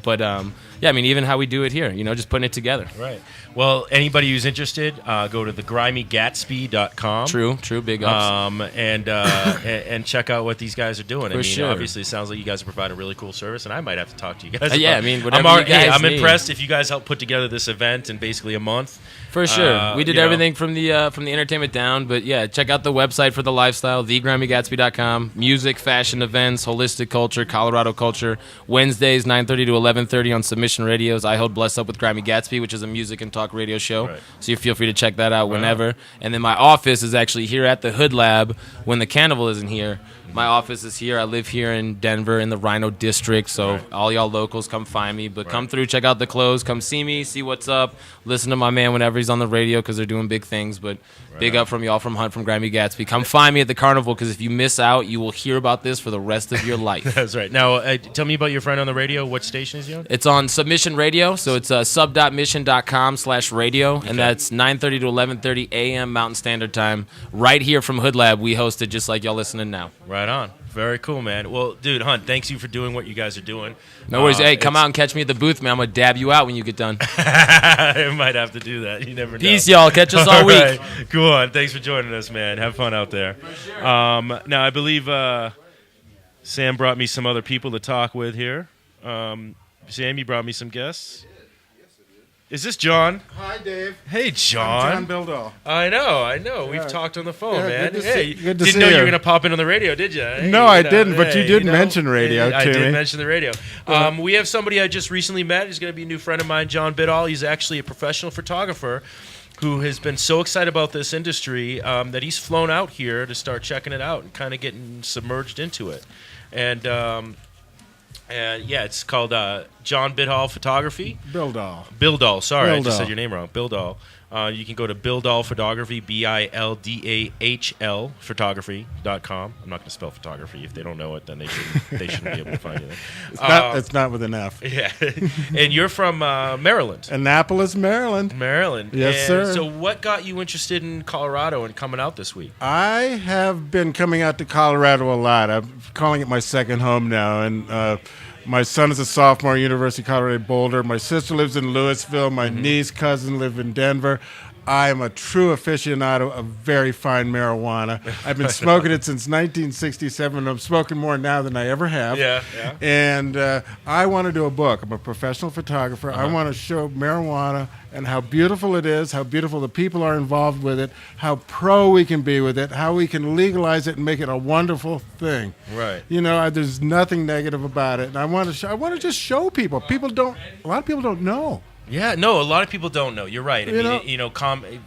But yeah, I mean, even how we do it here, just putting it together. Right. Well, anybody who's interested, go to thegrimygatsby.com. True, big ups. And check out what these guys are doing. Sure. Obviously, it sounds like you guys are providing a really cool service, and I might have to talk to you guys. Yeah, I mean, whatever you guys I'm need. impressed if you guys help put together this event in basically a month. For sure. We did everything from the entertainment down, but yeah, check out the website for the lifestyle, thegrimygatsby.com. Music, fashion, events, holistic culture, Colorado culture. Wednesdays, 9:30 to 11:30 on Submission Radios. I hold Bless Up with Grimey Gatsby, which is a music and talk radio show. Right. So you feel free to check that out whenever. And then my office is actually here at the Hood Lab when the Canaval isn't here. My office is here. I live here in Denver in the Rhino District, so all y'all locals come find me. But come through, check out the clothes, come see me, see what's up. Listen to my man whenever he's on the radio because they're doing big things. But big up from y'all from Hunt from Grimey Gatsby. Come find me at the carnival because if you miss out, you will hear about this for the rest of your life. That's right. Now, tell me about your friend on the radio. What station is he on? It's on Submission Radio, so it's sub.mission.com/radio, and that's 9:30 to 11:30 a.m. Mountain Standard Time. Right here from Hood Lab, we host it just like y'all listening now. Right on. Very cool, man. Well, dude, Hunt, thanks you for doing what you guys are doing. No worries. Hey, come out and catch me at the booth, man. I'm going to dab you out when you get done. I might have to do that. You never know. Peace, y'all. Catch us all week. Right. Cool on. Thanks for joining us, man. Have fun out there. Sure. Now, I believe Sam brought me some other people to talk with here. Sam, you brought me some guests. Is this John? Hi, Dave. Hey, John. I'm John Bildall. I know. Yeah. We've talked on the phone, man. Good to hey, see, good to didn't see know you you were going to pop in on the radio, did you? Hey, no, I didn't, but you did mention radio to I me. did mention the radio. We have somebody I just recently met. He's going to be a new friend of mine, John Bidall. He's actually a professional photographer who has been so excited about this industry that he's flown out here to start checking it out and kind of getting submerged into it. And yeah, it's called John Bidall Photography. Bildall. Sorry, I just said your name wrong. Bildall. You can go to Bildall Photography, BILDAHL photography.com. I'm not going to spell photography. If they don't know it, then they shouldn't be able to find it. It's not with an F. Yeah. And you're from Maryland. Annapolis, Maryland. Yes, sir. So what got you interested in Colorado and coming out this week? I have been coming out to Colorado a lot. I'm calling it my second home now, and my son is a sophomore at University of Colorado Boulder. My sister lives in Louisville. My niece, cousin live in Denver. I am a true aficionado of very fine marijuana. I've been smoking it since 1967. I'm smoking more now than I ever have. Yeah. And I want to do a book. I'm a professional photographer. I want to show marijuana and how beautiful it is, how beautiful the people are involved with it, how pro we can be with it, how we can legalize it and make it a wonderful thing. Right. There's nothing negative about it. And I want to just show people. A lot of people don't know. Yeah, no, a lot of people don't know. You're right. I mean,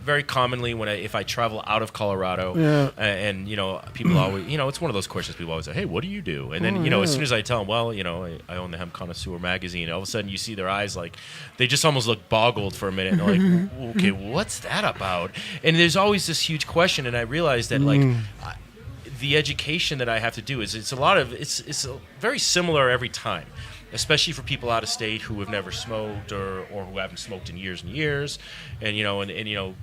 very commonly if I travel out of Colorado, and people always, it's one of those questions people always say, "Hey, what do you do?" And then as soon as I tell them, "Well, I own the Hemp Connoisseur magazine," all of a sudden you see their eyes like they just almost look boggled for a minute, and they're like, "Okay, what's that about?" And there's always this huge question, and I realized that the education that I have to do is it's very similar every time. Especially for people out of state who have never smoked or who haven't smoked in years and years, and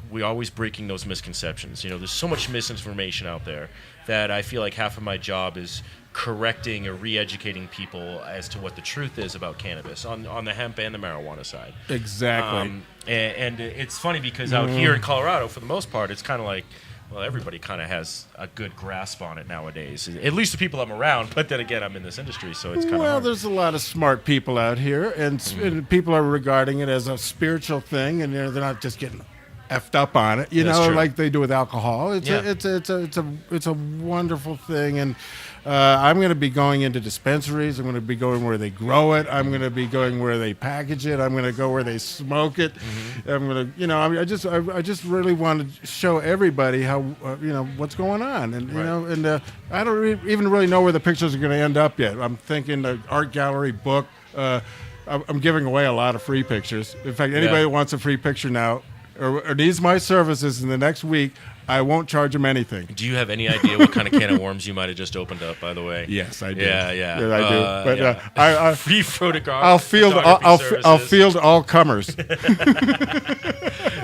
we're always breaking those misconceptions. There's so much misinformation out there that I feel like half of my job is correcting or re-educating people as to what the truth is about cannabis on the hemp and the marijuana side. Exactly. And it's funny because out here in Colorado, for the most part, it's kind of like, well, everybody kind of has a good grasp on it nowadays. At least the people I'm around. But then again, I'm in this industry, so it's kind of hard. There's a lot of smart people out here, and people are regarding it as a spiritual thing, and they're not just getting effed up on it, like they do with alcohol. It's a wonderful thing, and I'm going to be going into dispensaries. I'm going to be going where they grow it. I'm going to be going where they package it. I'm going to go where they smoke it. I'm going to, I just really want to show everybody how, what's going on, and and I don't even really know where the pictures are going to end up yet. I'm thinking the art gallery, book. I'm giving away a lot of free pictures. In fact, anybody who wants a free picture now, or needs my services in the next week, I won't charge them anything. Do you have any idea what kind of can of worms you might have just opened up, by the way? Yes, I do. Yeah, I do. But I free photograph. I'll field all comers.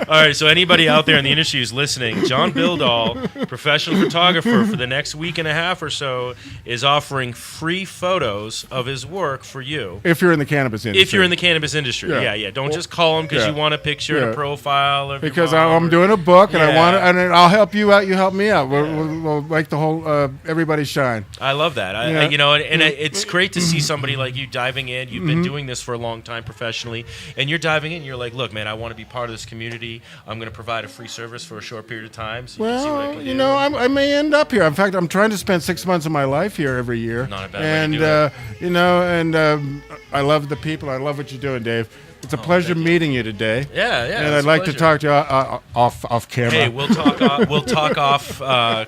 All right, so anybody out there in the industry who's listening, John Bildahl, professional photographer, for the next week and a half or so, is offering free photos of his work for you. If you're in the cannabis industry. If you're in the cannabis industry, yeah. Don't just call him because you want a picture and a profile of because your mom I'm doing a book and I want it, and I'll help you out. You help me out. We'll make the whole everybody shine. I love that. It's great to see somebody like you diving in. You've been doing this for a long time professionally, and you're diving in. You're like, look, man, I want to be part of this community. I'm going to provide a free service for a short period of time. So you can see what I can do. I may end up here. In fact, I'm trying to spend 6 months of my life here every year. Not a bad way to do it. I love the people. I love what you're doing, Dave. It's a pleasure meeting you today. Yeah. And I'd like to talk to you off camera. Hey, we'll talk off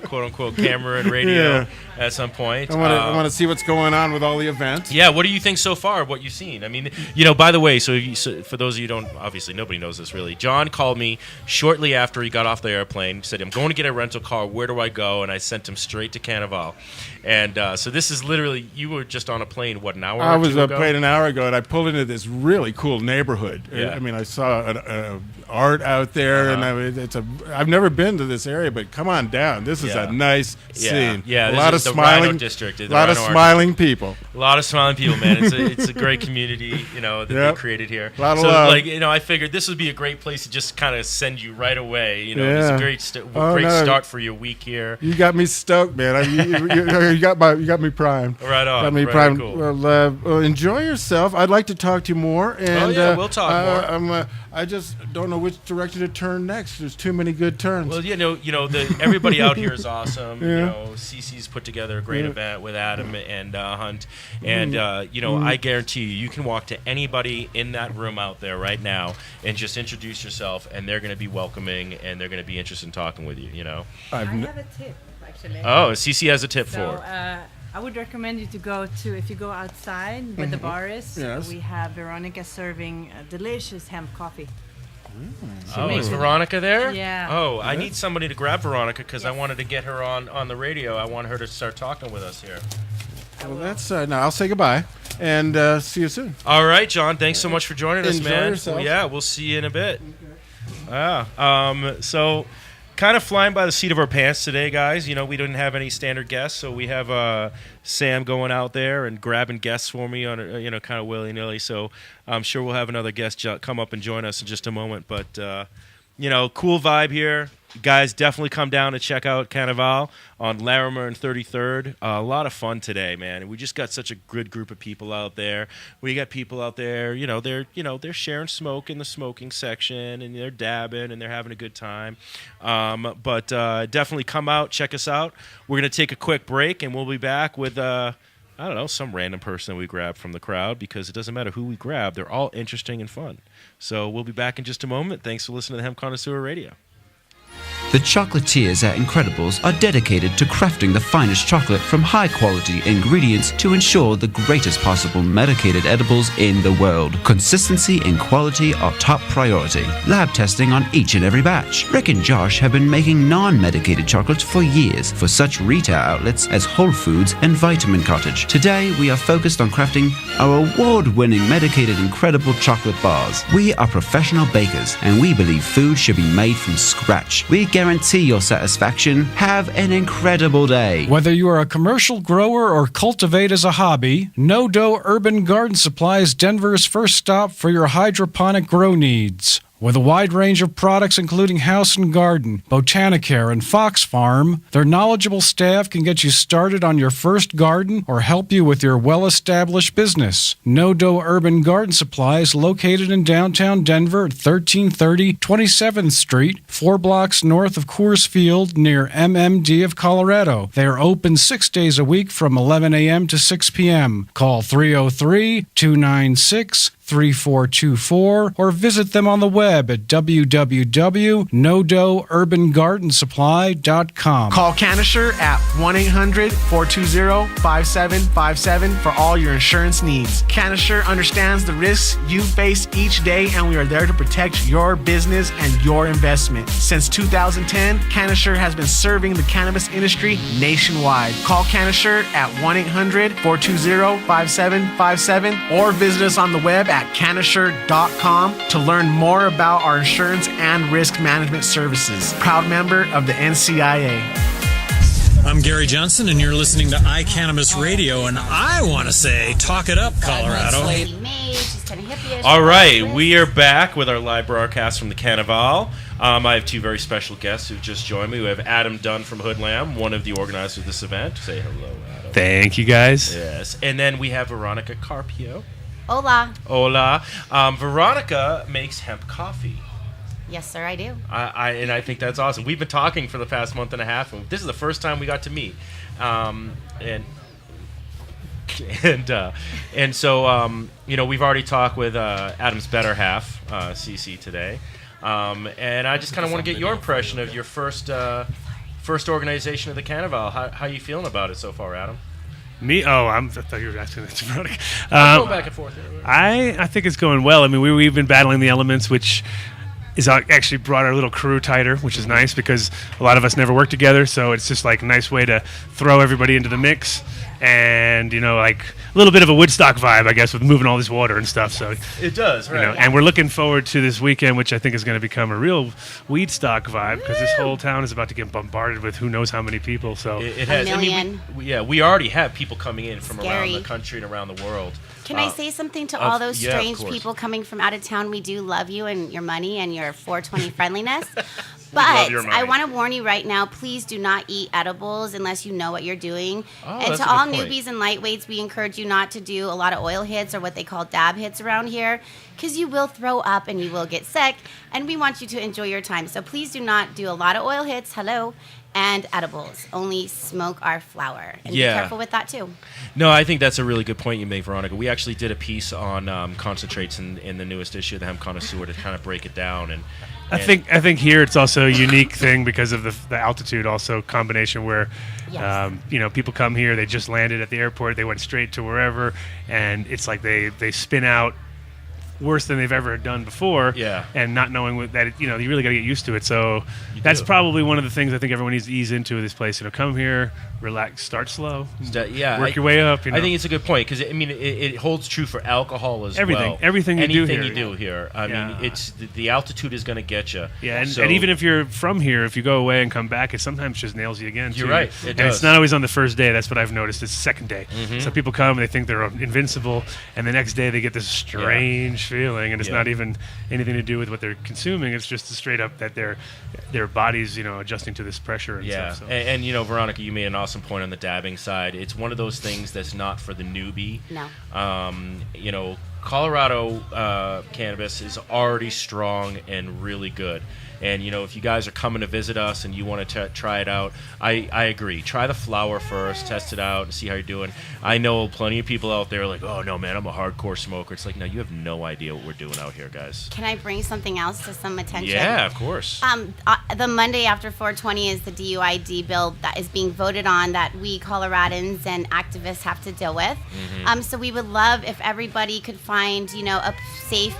quote unquote camera and radio at some point. I want to see what's going on with all the events. Yeah. What do you think so far? What you've seen? I mean, by the way, so for those of you who don't, obviously nobody knows this really. John called me shortly after he got off the airplane. Said, "I'm going to get a rental car. Where do I go?" And I sent him straight to Canaval. And so this is literally, you were just on a plane, what, an hour I or was two ago? plane an hour ago, and I pulled into this really cool neighborhood. Yeah. I mean, I saw art out there, and I've never been to this area, but come on down. This is a nice scene. Yeah, a lot of smiling district. A lot of smiling people. A lot of smiling people, man. It's a great community, that they created here. A lot of love. I figured this would be a great place to just kind of send you right away. It's a great start for your week here. You got me stoked, man. You got me primed. Right on. Got me primed. Cool. Well, enjoy yourself. I'd like to talk to you more. And, we'll talk more. I just don't know which direction to turn next. There's too many good turns. Well, everybody out here is awesome. CC's put together a great event with Adam and Hunt, and I guarantee you can walk to anybody in that room out there right now and just introduce yourself, and they're going to be welcoming and they're going to be interested in talking with you. I have a tip, actually. Oh, CC has a tip for. I would recommend you to go if you go outside where the bar is. We have Veronica serving delicious hemp coffee. Is Veronica there? Yeah. Oh, I need somebody to grab Veronica because I wanted to get her on the radio. I want her to start talking with us here. Well, that's now. I'll say goodbye and see you soon. All right, John. Thanks so much for joining us, man. Enjoy yourself. Yeah, we'll see you in a bit. So kind of flying by the seat of our pants today, guys. We didn't have any standard guests, so we have Sam going out there and grabbing guests for me on kind of willy-nilly. So I'm sure we'll have another guest come up and join us in just a moment. But cool vibe here. Guys, definitely come down and check out Canaval on Larimer and 33rd. A lot of fun today, man. We just got such a good group of people out there. We got people out there, they're sharing smoke in the smoking section, and they're dabbing, and they're having a good time. But definitely come out, check us out. We're going to take a quick break, and we'll be back with some random person that we grab from the crowd, because it doesn't matter who we grab. They're all interesting and fun. So we'll be back in just a moment. Thanks for listening to Hemp Connoisseur Radio. The chocolatiers at Incredibles are dedicated to crafting the finest chocolate from high-quality ingredients to ensure the greatest possible medicated edibles in the world. Consistency and quality are top priority. Lab testing on each and every batch. Rick and Josh have been making non-medicated chocolates for years for such retail outlets as Whole Foods and Vitamin Cottage. Today, we are focused on crafting our award-winning medicated Incredible chocolate bars. We are professional bakers, and we believe food should be made from scratch. We guarantee your satisfaction. Have an incredible day. Whether you are a commercial grower or cultivate as a hobby, No Dough Urban Garden Supply is Denver's first stop for your hydroponic grow needs. With a wide range of products including House and Garden, Botanicare, and Fox Farm, their knowledgeable staff can get you started on your first garden or help you with your well-established business. No Dough Urban Garden Supply is located in downtown Denver at 1330 27th Street, 4 blocks north of Coors Field near MMD of Colorado. They are open 6 days a week from 11 a.m. to 6 p.m. Call 303-296-3424 or visit them on the web at www.nodoughurbangardensupply.com. Call Connoisseur at 1-800-420-5757 for all your insurance needs. Connoisseur understands the risks you face each day, and we are there to protect your business and your investment. Since 2010, Connoisseur has been serving the cannabis industry nationwide. Call Connoisseur at 1-800-420-5757 or visit us on the web at Connoisseur.com to learn more about our insurance and risk management services. Proud member of the NCIA. I'm Gary Johnson, and you're listening to iCannabis Radio, and I want to say, talk it up, Colorado. All right, we are back with our live broadcast from the Canaval. I have two very special guests who've just joined me. We have Adam Dunn from Hoodloom, one of the organizers of this event. Say hello, Adam. Thank you, guys. Yes, and then we have Veronica Carpio. Hola. Hola. Veronica makes hemp coffee. Yes, sir, I do. And I think that's awesome. We've been talking for the past month and a half, and this is the first time we got to meet. And so we've already talked with Adam's better half, CC, today. And I just kind of want to get your impression of your first organization of the Canaval. How you feeling about it so far, Adam? Me? Oh, I thought you were asking that to Veronica. Go back and forth. I think it's going well. I mean, we've been battling the elements, which is actually brought our little crew tighter, which is nice because a lot of us never work together. So it's just like a nice way to throw everybody into the mix. And, like a little bit of a Woodstock vibe, I guess, with moving all this water and stuff. So it does, right? And we're looking forward to this weekend, which I think is going to become a real Weedstock vibe because this whole town is about to get bombarded with who knows how many people. So it has. A million. We already have people coming in from around the country and around the world. Can I say something to all those strange people coming from out of town? We do love you and your money and your 420 friendliness. But I want to warn you right now, please do not eat edibles unless you know what you're doing. And to all newbies and lightweights, we encourage you not to do a lot of oil hits or what they call dab hits around here because you will throw up and you will get sick. And we want you to enjoy your time. So please do not do a lot of oil hits. And edibles. Only smoke our flower. And be careful with that, too. No, I think that's a really good point you make, Veronica. We actually did a piece on concentrates in the newest issue of the Hemp Connoisseur to kind of break it down. And I think here it's also a unique thing because of the altitude also combination where, people come here, they just landed at the airport, they went straight to wherever, and it's like they spin out worse than they've ever done before, and not knowing that you really got to get used to it. So that's probably one of the things I think everyone needs to ease into this place. Come here, relax, start slow, work your way up. I think it's a good point because it holds true for alcohol as well. Anything you do here. I mean, it's the altitude is going to get you. Yeah, and even if you're from here, if you go away and come back, it sometimes just nails you again. You're right. It does. It's not always on the first day. That's what I've noticed. It's the second day. Mm-hmm. So people come and they think they're invincible, and the next day they get this strange feeling, and it's not even anything to do with what they're consuming. It's just straight up that their bodies, adjusting to this pressure and stuff. So. And Veronica, you made an awesome point on the dabbing side. It's one of those things that's not for the newbie. No. Colorado cannabis is already strong and really good. And, if you guys are coming to visit us and you want to try it out, I agree. Try the flower first, test it out, and see how you're doing. I know plenty of people out there like, oh, no, man, I'm a hardcore smoker. It's like, no, you have no idea what we're doing out here, guys. Can I bring something else to some attention? Yeah, of course. The Monday after 420 is the DUID bill that is being voted on that we Coloradans and activists have to deal with. Mm-hmm. So we would love if everybody could find, a safe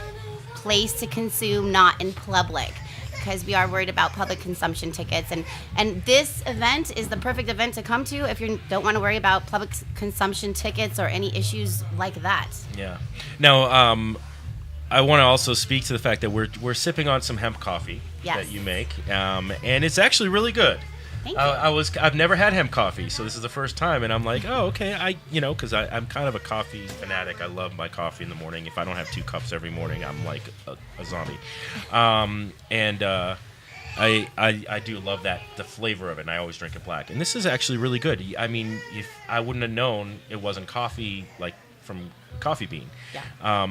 place to consume, not in public. Because we are worried about public consumption tickets. And this event is the perfect event to come to if you don't want to worry about public consumption tickets or any issues like that. Yeah. Now, I want to also speak to the fact that we're sipping on some hemp coffee that you make. And it's actually really good. Thank you. I've never had hemp coffee, so this is the first time, and I'm like, oh, okay. Because I'm kind of a coffee fanatic. I love my coffee in the morning. If I don't have 2 cups every morning, I'm like a zombie. I do love the flavor of it, and I always drink it black. And this is actually really good. I mean, if I wouldn't have known it wasn't coffee, like from coffee bean. Yeah.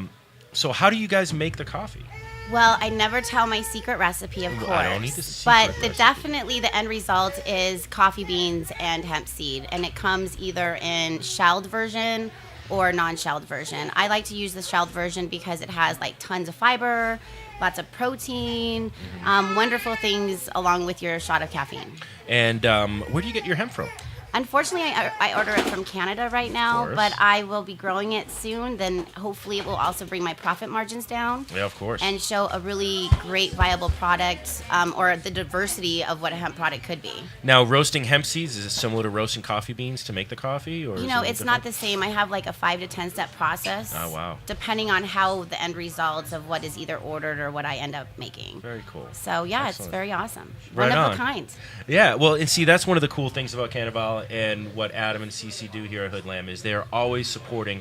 So how do you guys make the coffee? Well, I never tell my secret recipe, of course. I don't need the secret recipe. Definitely the end result is coffee beans and hemp seed, and it comes either in shelled version or non-shelled version. I like to use the shelled version because it has like tons of fiber, lots of protein, wonderful things along with your shot of caffeine. And where do you get your hemp from? Unfortunately, I order it from Canada right now, but I will be growing it soon. Then hopefully it will also bring my profit margins down. Yeah, of course. And show a really great viable product or the diversity of what a hemp product could be. Now, roasting hemp seeds, is it similar to roasting coffee beans to make the coffee? Or it's not the same. I have like a 5 to 10 step process. Oh, wow. Depending on how the end results of what is either ordered or what I end up making. Very cool. So, yeah, Excellent. It's very awesome. Right One of on. a kind. Yeah, well, and see, that's one of the cool things about Canaval and what Adam and Cece do here at Hoodloom is they're always supporting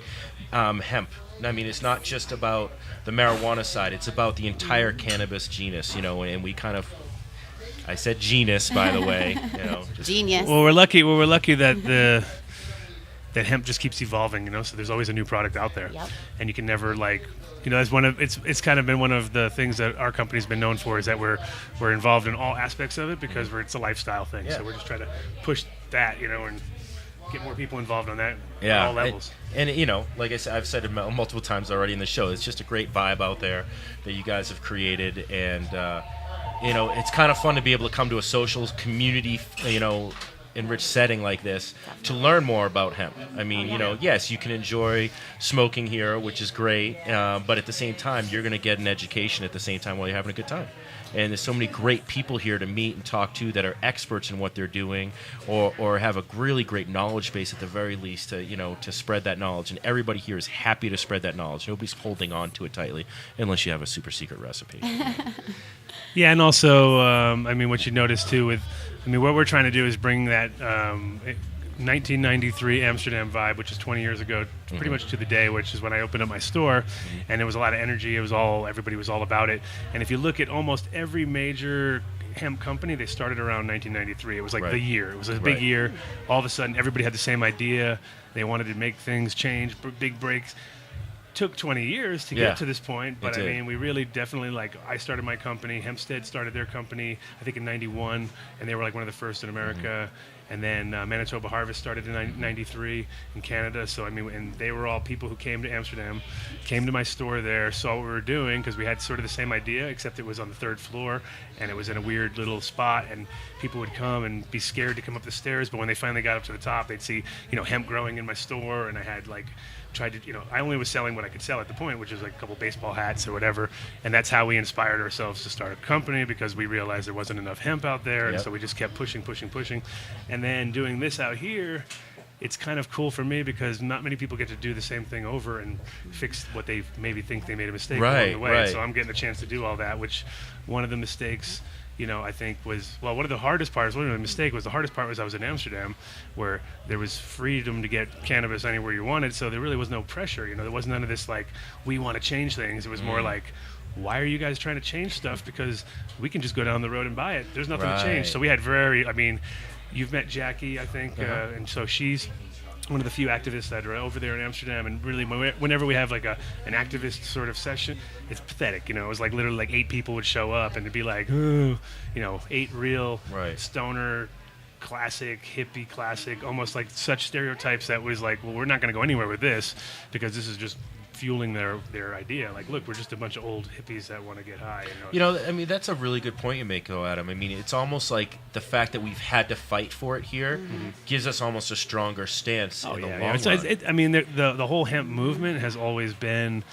hemp. I mean, it's not just about the marijuana side; it's about the entire cannabis genus. And we kind of, I said genus, by the way. Genius. Well, we're lucky that that hemp just keeps evolving. So there's always a new product out there, and you can never it's kind of been one of the things that our company's been known for is that we're involved in all aspects of it because it's a lifestyle thing. Yeah. So we're just trying to push that, and get more people involved on that at all levels. And like I said, I've said it multiple times already in the show, it's just a great vibe out there that you guys have created, and it's kind of fun to be able to come to a social community, enriched setting like this to learn more about hemp. I mean, yes, you can enjoy smoking here, which is great, but at the same time, you're going to get an education at the same time while you're having a good time. And there's so many great people here to meet and talk to that are experts in what they're doing, or have a really great knowledge base at the very least to spread that knowledge. And everybody here is happy to spread that knowledge. Nobody's holding on to it tightly unless you have a super secret recipe. Yeah, and also, what you notice too what we're trying to do is bring that 1993 Amsterdam vibe, which is 20 years ago, pretty much to the day, which is when I opened up my store, and there was a lot of energy. Everybody was all about it. And if you look at almost every major hemp company, they started around 1993. It was like the year. It was a big year. All of a sudden, everybody had the same idea. They wanted to make things change, big breaks. Took 20 years to get to this point, but we really definitely, I started my company, Hempstead started their company, I think in 91, and they were like one of the first in America. And then Manitoba Harvest started in 93 in Canada. So, and they were all people who came to Amsterdam, came to my store there, saw what we were doing, because we had sort of the same idea, except it was on the 3rd floor, and it was in a weird little spot, and people would come and be scared to come up the stairs. But when they finally got up to the top, they'd see, hemp growing in my store, and I had, tried to, I only was selling what I could sell at the point, which was like a couple baseball hats or whatever. And that's how we inspired ourselves to start a company, because we realized there wasn't enough hemp out there. And so we just kept pushing. And then doing this out here, it's kind of cool for me because not many people get to do the same thing over and fix what they maybe think they made a mistake along the way. So I'm getting a chance to do all that, which one of the mistakes, I think was, one of the hardest parts, the hardest part was I was in Amsterdam, where there was freedom to get cannabis anywhere you wanted, so there really was no pressure, there was none of this, we want to change things. It was more like, why are you guys trying to change stuff? Because we can just go down the road and buy it. There's nothing to change. So we had you've met Jackie, I think, and so she's one of the few activists that are over there in Amsterdam, and really whenever we have an activist sort of session, it's pathetic. It was literally 8 people would show up, and it'd be 8 real stoner classic, hippie classic, almost such stereotypes that was we're not going to go anywhere with this because this is just fueling their idea. Look, we're just a bunch of old hippies that want to get high. That's a really good point you make, though, Adam. It's almost like the fact that we've had to fight for it here gives us almost a stronger stance in the long run. The whole hemp movement has always been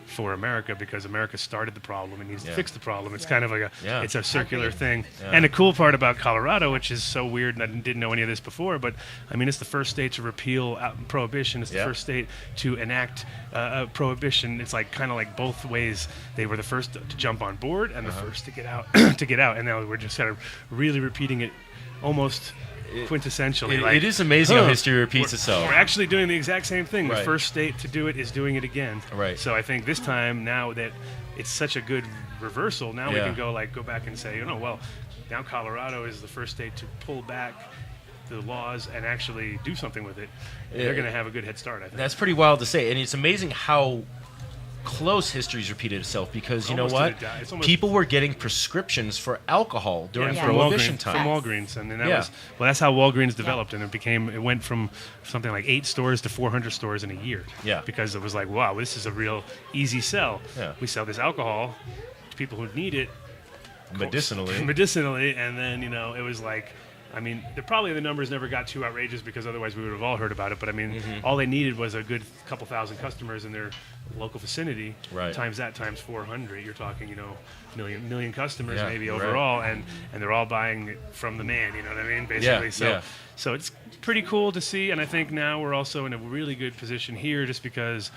for America because America started the problem and needs to fix the problem. It's kind of it's a circular thing. And the cool part about Colorado, which is so weird, and I didn't know any of this before, but it's the first state to repeal prohibition. It's the first state to enact prohibition. It's kind of both ways. They were the first to jump on board and the first to get out. And now we're just kind of really repeating it almost quintessentially. It is amazing how history repeats itself. We're actually doing the exact same thing. Right. The first state to do it is doing it again. Right. So I think this time, now that it's such a good reversal, now we can go back and say, well, now Colorado is the first state to pull back the laws and actually do something with it. They're going to have a good head start, I think. That's pretty wild to say, and it's amazing how close history's repeated itself, because you know what, people were getting prescriptions for alcohol during Prohibition time from Walgreens, and that's how Walgreens developed, and it went from something like 8 stores to 400 stores in a year. Because it was like, wow, this is a real easy sell. We sell this alcohol to people who need it medicinally, and then it was like, I mean, probably the numbers never got too outrageous, because otherwise we would have all heard about it. But I mean, all they needed was a good couple thousand customers in their local vicinity. Right. Times 400, you're talking, million customers maybe overall, and they're all buying it from the man. You know what I mean? Basically, so it's pretty cool to see. And I think now we're also in a really good position here, just because,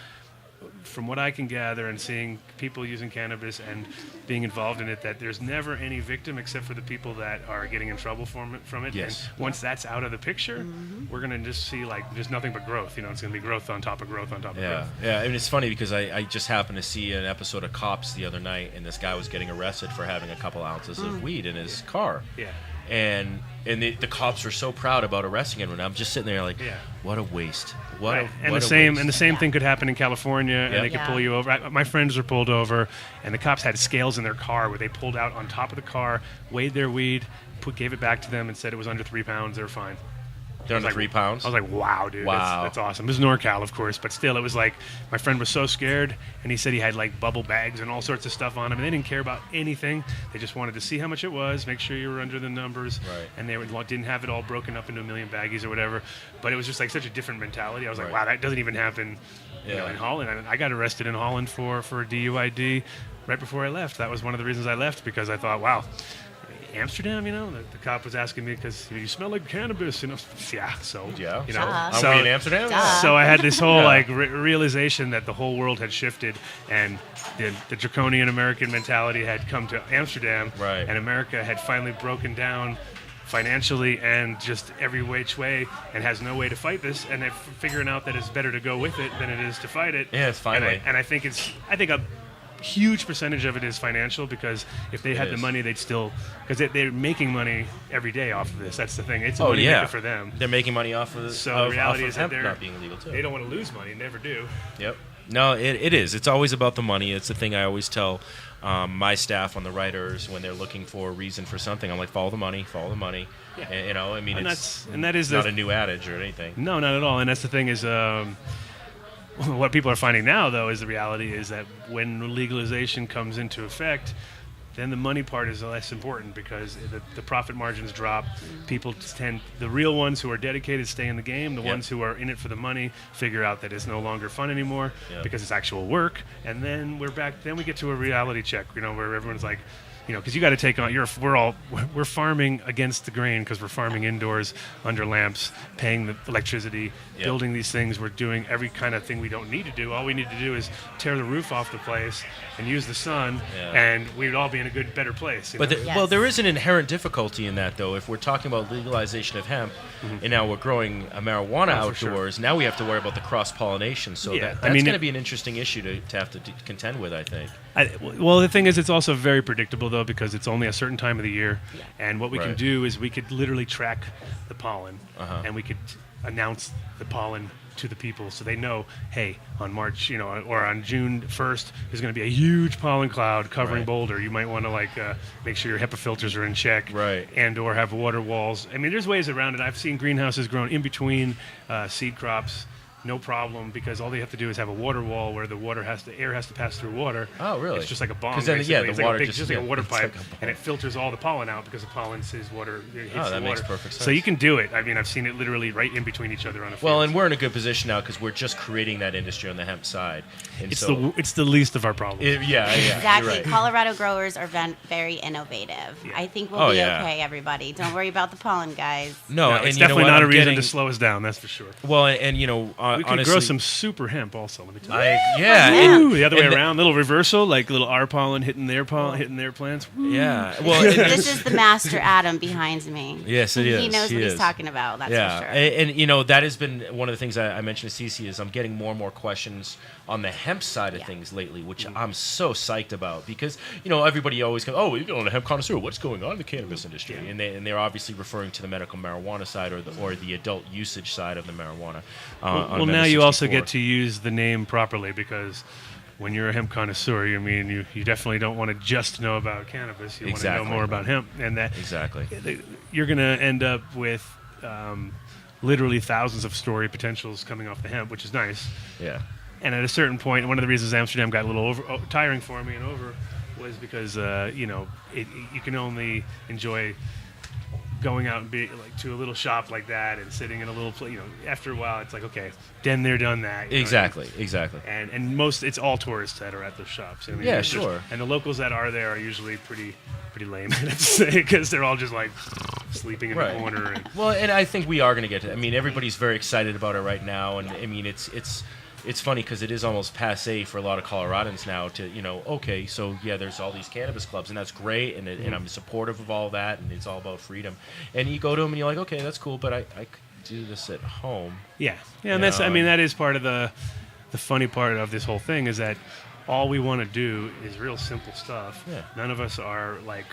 from what I can gather and seeing people using cannabis and being involved in it, that there's never any victim except for the people that are getting in trouble from it. Yes. And once that's out of the picture, we're going to just see just nothing but growth. It's going to be growth on top of growth on top of growth. Yeah, and it's funny because I just happened to see an episode of Cops the other night, and this guy was getting arrested for having a couple ounces of weed in his car. Yeah. And the cops were so proud about arresting him, and I'm just sitting there like, what a waste. And the same thing could happen in California, and they could pull you over. My friends were pulled over, and the cops had scales in their car where they pulled out on top of the car, weighed their weed, gave it back to them, and said it was under 3 pounds. They were fine. They're under 3 pounds? I was like, wow, dude. That's awesome. This is NorCal, of course, but still, it was like, my friend was so scared, and he said he had like bubble bags and all sorts of stuff on him, and they didn't care about anything. They just wanted to see how much it was, make sure you were under the numbers, and they didn't have it all broken up into a million baggies or whatever. But it was just like such a different mentality. I was like, wow, that doesn't even happen in Holland. I got arrested in Holland for a DUID right before I left. That was one of the reasons I left, because I thought, wow, Amsterdam, the cop was asking me because you smell like cannabis, so are we in Amsterdam? So I had this whole realization that the whole world had shifted, and the draconian American mentality had come to Amsterdam, and America had finally broken down financially and just every which way, and has no way to fight this, and they're figuring out that it's better to go with it than it is to fight it. Yeah, it's finally. And I think a huge percentage of it is financial, because if they had the money, they'd still, because they're making money every day off of this. That's the thing. It's a money maker for them. They're making money off of So the reality is that they're not being legal too. They don't want to lose money. Never do. Yep. No, it is. It's always about the money. It's the thing I always tell my staff on the writers when they're looking for a reason for something. I'm like, follow the money. Yeah. And, I mean, that is not a new adage or anything. No, not at all. And that's the thing is, what people are finding now, though, is the reality is that when legalization comes into effect, then the money part is less important, because the profit margins drop. People the real ones who are dedicated stay in the game. The ones who are in it for the money figure out that it's no longer fun anymore because it's actual work. And then we're back. Then we get to a reality check, where everyone's like, because you got to take on. We're farming against the grain, because we're farming indoors under lamps, paying the electricity, building these things. We're doing every kind of thing we don't need to do. All we need to do is tear the roof off the place and use the sun, and we'd all be in a better place. But well, there is an inherent difficulty in that, though. If we're talking about legalization of hemp, and now we're growing marijuana outdoors, now we have to worry about the cross pollination. So that's going to be an interesting issue to have to contend with, I think. Well, the thing is, it's also very predictable, though, because it's only a certain time of the year. And what we can do is we could literally track the pollen, and we could announce the pollen to the people so they know, hey, on March, or on June 1st, there's going to be a huge pollen cloud covering Boulder. You might want to make sure your HEPA filters are in check, and or have water walls. I mean, there's ways around it. I've seen greenhouses grown in between seed crops. No problem, because all they have to do is have a water wall where the air has to pass through water. Oh, really? It's just like a bomb. Then, it's water just like a water pipe, and it filters all the pollen out, because the pollen sees water. It hits the water. Makes perfect sense. So you can do it. I mean, I've seen it literally right in between each other on a field. Well, and we're in a good position now, because we're just creating that industry on the hemp side. And it's the least of our problems. Exactly. Right. Colorado growers are very innovative. I think we'll be okay, everybody. Don't worry about the pollen, guys. No, it's definitely not a reason to slow us down. That's for sure. Well, and We could grow some super hemp also. Let me tell you. The other way around, little reversal, like little our pollen hitting their plants. Yeah. Well, this is the master Adam behind me. Yes, it is. He knows what he's talking about. That's for sure. And that has been one of the things I mentioned to Cece is I'm getting more and more questions on the hemp side of things lately, which I'm so psyched about because everybody always goes, "Oh, you're on a hemp connoisseur. What's going on in the cannabis industry?" And they're obviously referring to the medical marijuana side or the adult usage side of the marijuana. Well, now you also get to use the name properly because when you're a hemp connoisseur, you definitely don't want to just know about cannabis. You want to know more about hemp, and that you're going to end up with literally thousands of story potentials coming off the hemp, which is nice. Yeah. And at a certain point, one of the reasons Amsterdam got a little tiring for me and over was because you can only enjoy going out and be like to a little shop like that and sitting in a little place. After a while, it's like okay, then they're done that. Exactly. And it's all tourists that are at those shops. Sure. And the locals that are there are usually pretty lame, I have to say, because they're all just like sleeping in the corner. And I think we are going to get to. I mean, everybody's very excited about it right now, and I mean, it's funny because it is almost passé for a lot of Coloradans now to, okay, so there's all these cannabis clubs, and that's great, and I'm supportive of all that, and it's all about freedom. And you go to them, and you're like, okay, that's cool, but I could do this at home. Yeah, and that is part of the funny part of this whole thing is that all we want to do is real simple stuff. Yeah. None of us are like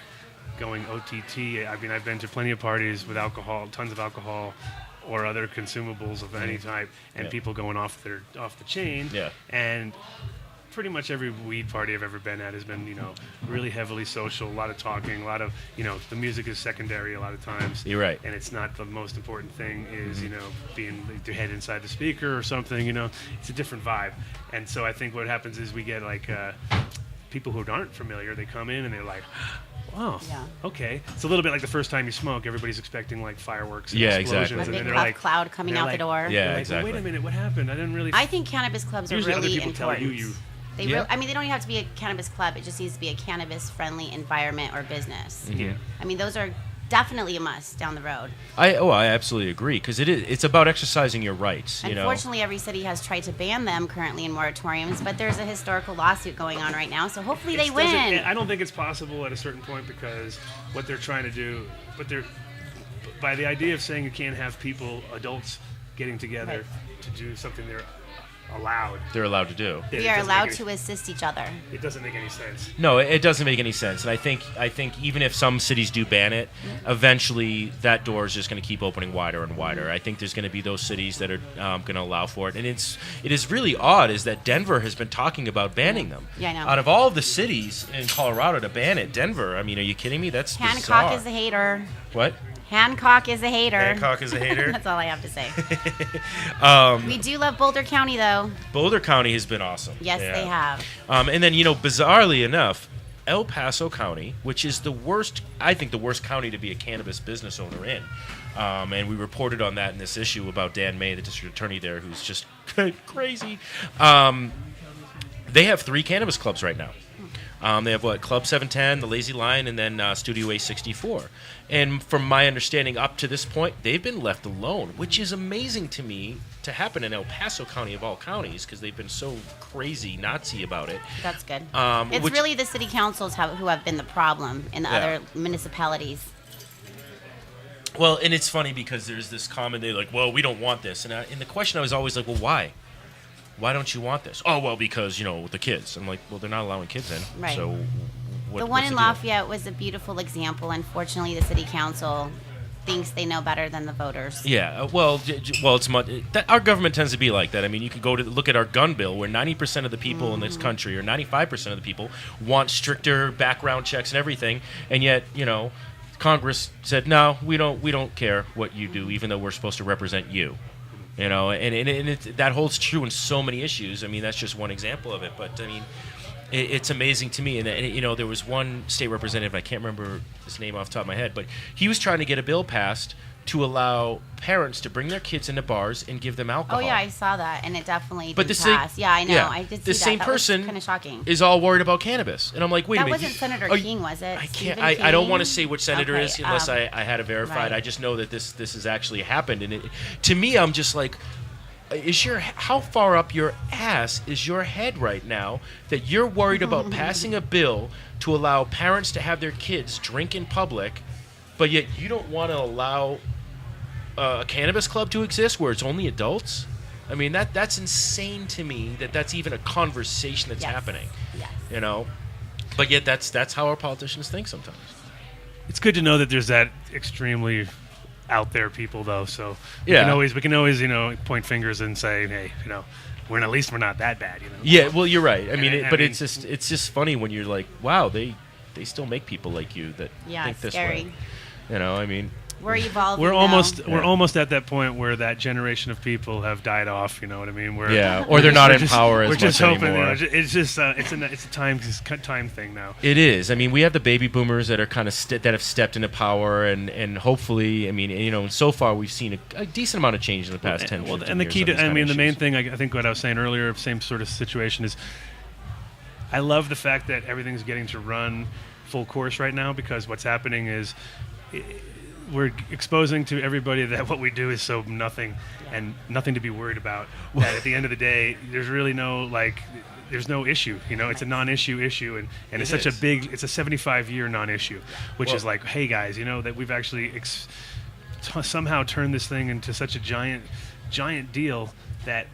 going OTT. I mean, I've been to plenty of parties with alcohol, tons of alcohol, or other consumables of any type, and people going off the chain. Yeah. And pretty much every weed party I've ever been at has been, really heavily social, a lot of talking, a lot of, the music is secondary a lot of times. You're right. And it's not the most important thing is, being the head inside the speaker or something, it's a different vibe. And so I think what happens is we get like people who aren't familiar, they come in and they're like, oh, okay. It's a little bit like the first time you smoke. Everybody's expecting like fireworks and explosions. A And big then puff cloud coming out the door. Yeah, like, exactly. Wait a minute, what happened? I didn't really... I think cannabis clubs are Usually really other people important. tell you. They they don't even have to be a cannabis club. It just needs to be a cannabis-friendly environment or business. Mm-hmm. I mean, those are definitely a must down the road. I absolutely agree because it's about exercising your rights. Unfortunately, every city has tried to ban them currently in moratoriums, but there's a historical lawsuit going on right now, so hopefully they win. I don't think it's possible at a certain point because what they're trying to do, by the idea of saying you can't have adults getting together to do something they're allowed to do. We are allowed to assist each other. It doesn't make any sense. No, it doesn't make any sense. And I think even if some cities do ban it, eventually that door is just going to keep opening wider and wider. I think there's going to be those cities that are going to allow for it. And it is really odd is that Denver has been talking about banning them. Yeah, I know. Out of all of the cities in Colorado to ban it, Denver, I mean, are you kidding me? That's Hancock bizarre. is a hater. What? Hancock is a hater. Hancock is a hater? That's all I have to say. We do love Boulder County, though. Boulder County has been awesome. Yes, they have. And then, bizarrely enough, El Paso County, which is the worst county to be a cannabis business owner in. And we reported on that in this issue about Dan May, the district attorney there, who's just crazy. They have 3 cannabis clubs right now. They have Club 710, the Lazy Lion, and then Studio A64. And from my understanding up to this point, they've been left alone, which is amazing to me to happen in El Paso County of all counties because they've been so crazy Nazi about it. That's good. It's really the city councils who have been the problem in the other municipalities. Well, and it's funny because there's this comment, they're like, well, we don't want this. And the question I was always like, well, why? Why don't you want this? Oh, well, because, the kids. I'm like, well, they're not allowing kids in. Right. So the one in Lafayette was a beautiful example. Unfortunately, the city council thinks they know better than the voters. Yeah, well, it's our government tends to be like that. I mean, you can go to look at our gun bill, where 90% of the people in this country, or 95% of the people, want stricter background checks and everything, and yet, Congress said, no, we don't care what you do, even though we're supposed to represent you. And that holds true in so many issues. I mean, that's just one example of it. But, I mean, it's amazing to me. And there was one state representative, I can't remember his name off the top of my head, but he was trying to get a bill passed to allow parents to bring their kids into bars and give them alcohol. Oh, yeah, I saw that, and it definitely didn't pass. Yeah, I know. Yeah, I did see the same that. person was kind of shocking. is all worried about cannabis. And I'm like, wait a minute. That wasn't Senator King, was it? I can't. I don't want to say which senator is unless I had it verified. Right. I just know that this has actually happened. And to me, I'm just like, how far up your ass is your head right now that you're worried about passing a bill to allow parents to have their kids drink in public, but yet you don't want to allow a cannabis club to exist where it's only adults? I mean, that's insane to me that's even a conversation that's happening. Yes. You know? But yet that's how our politicians think sometimes. It's good to know that there's that extremely out there people, though, so we can always point fingers and say, hey, at least we're not that bad, Yeah, well, you're right. I mean, it's just funny when you're like, wow, they still make people like you that think this way. I mean, we're evolving. We're almost at that point where that generation of people have died off. You know what I mean? Or they're not in power as much anymore. We're just hoping. It's just it's a time thing now. It is. I mean, we have the baby boomers that are kind of that have stepped into power, and hopefully, I mean, so far we've seen a decent amount of change in the past 10 years. And the key to, the main thing, I think what I was saying earlier, same sort of situation is, I love the fact that everything's getting to run full course right now, because what's happening is we're exposing to everybody that what we do is so nothing and nothing to be worried about. That at the end of the day, there's really no there's no issue. It's a non-issue issue, and it's such a big. It's a 75-year non-issue, which is like, hey guys, that we've actually somehow turned this thing into such a giant deal that.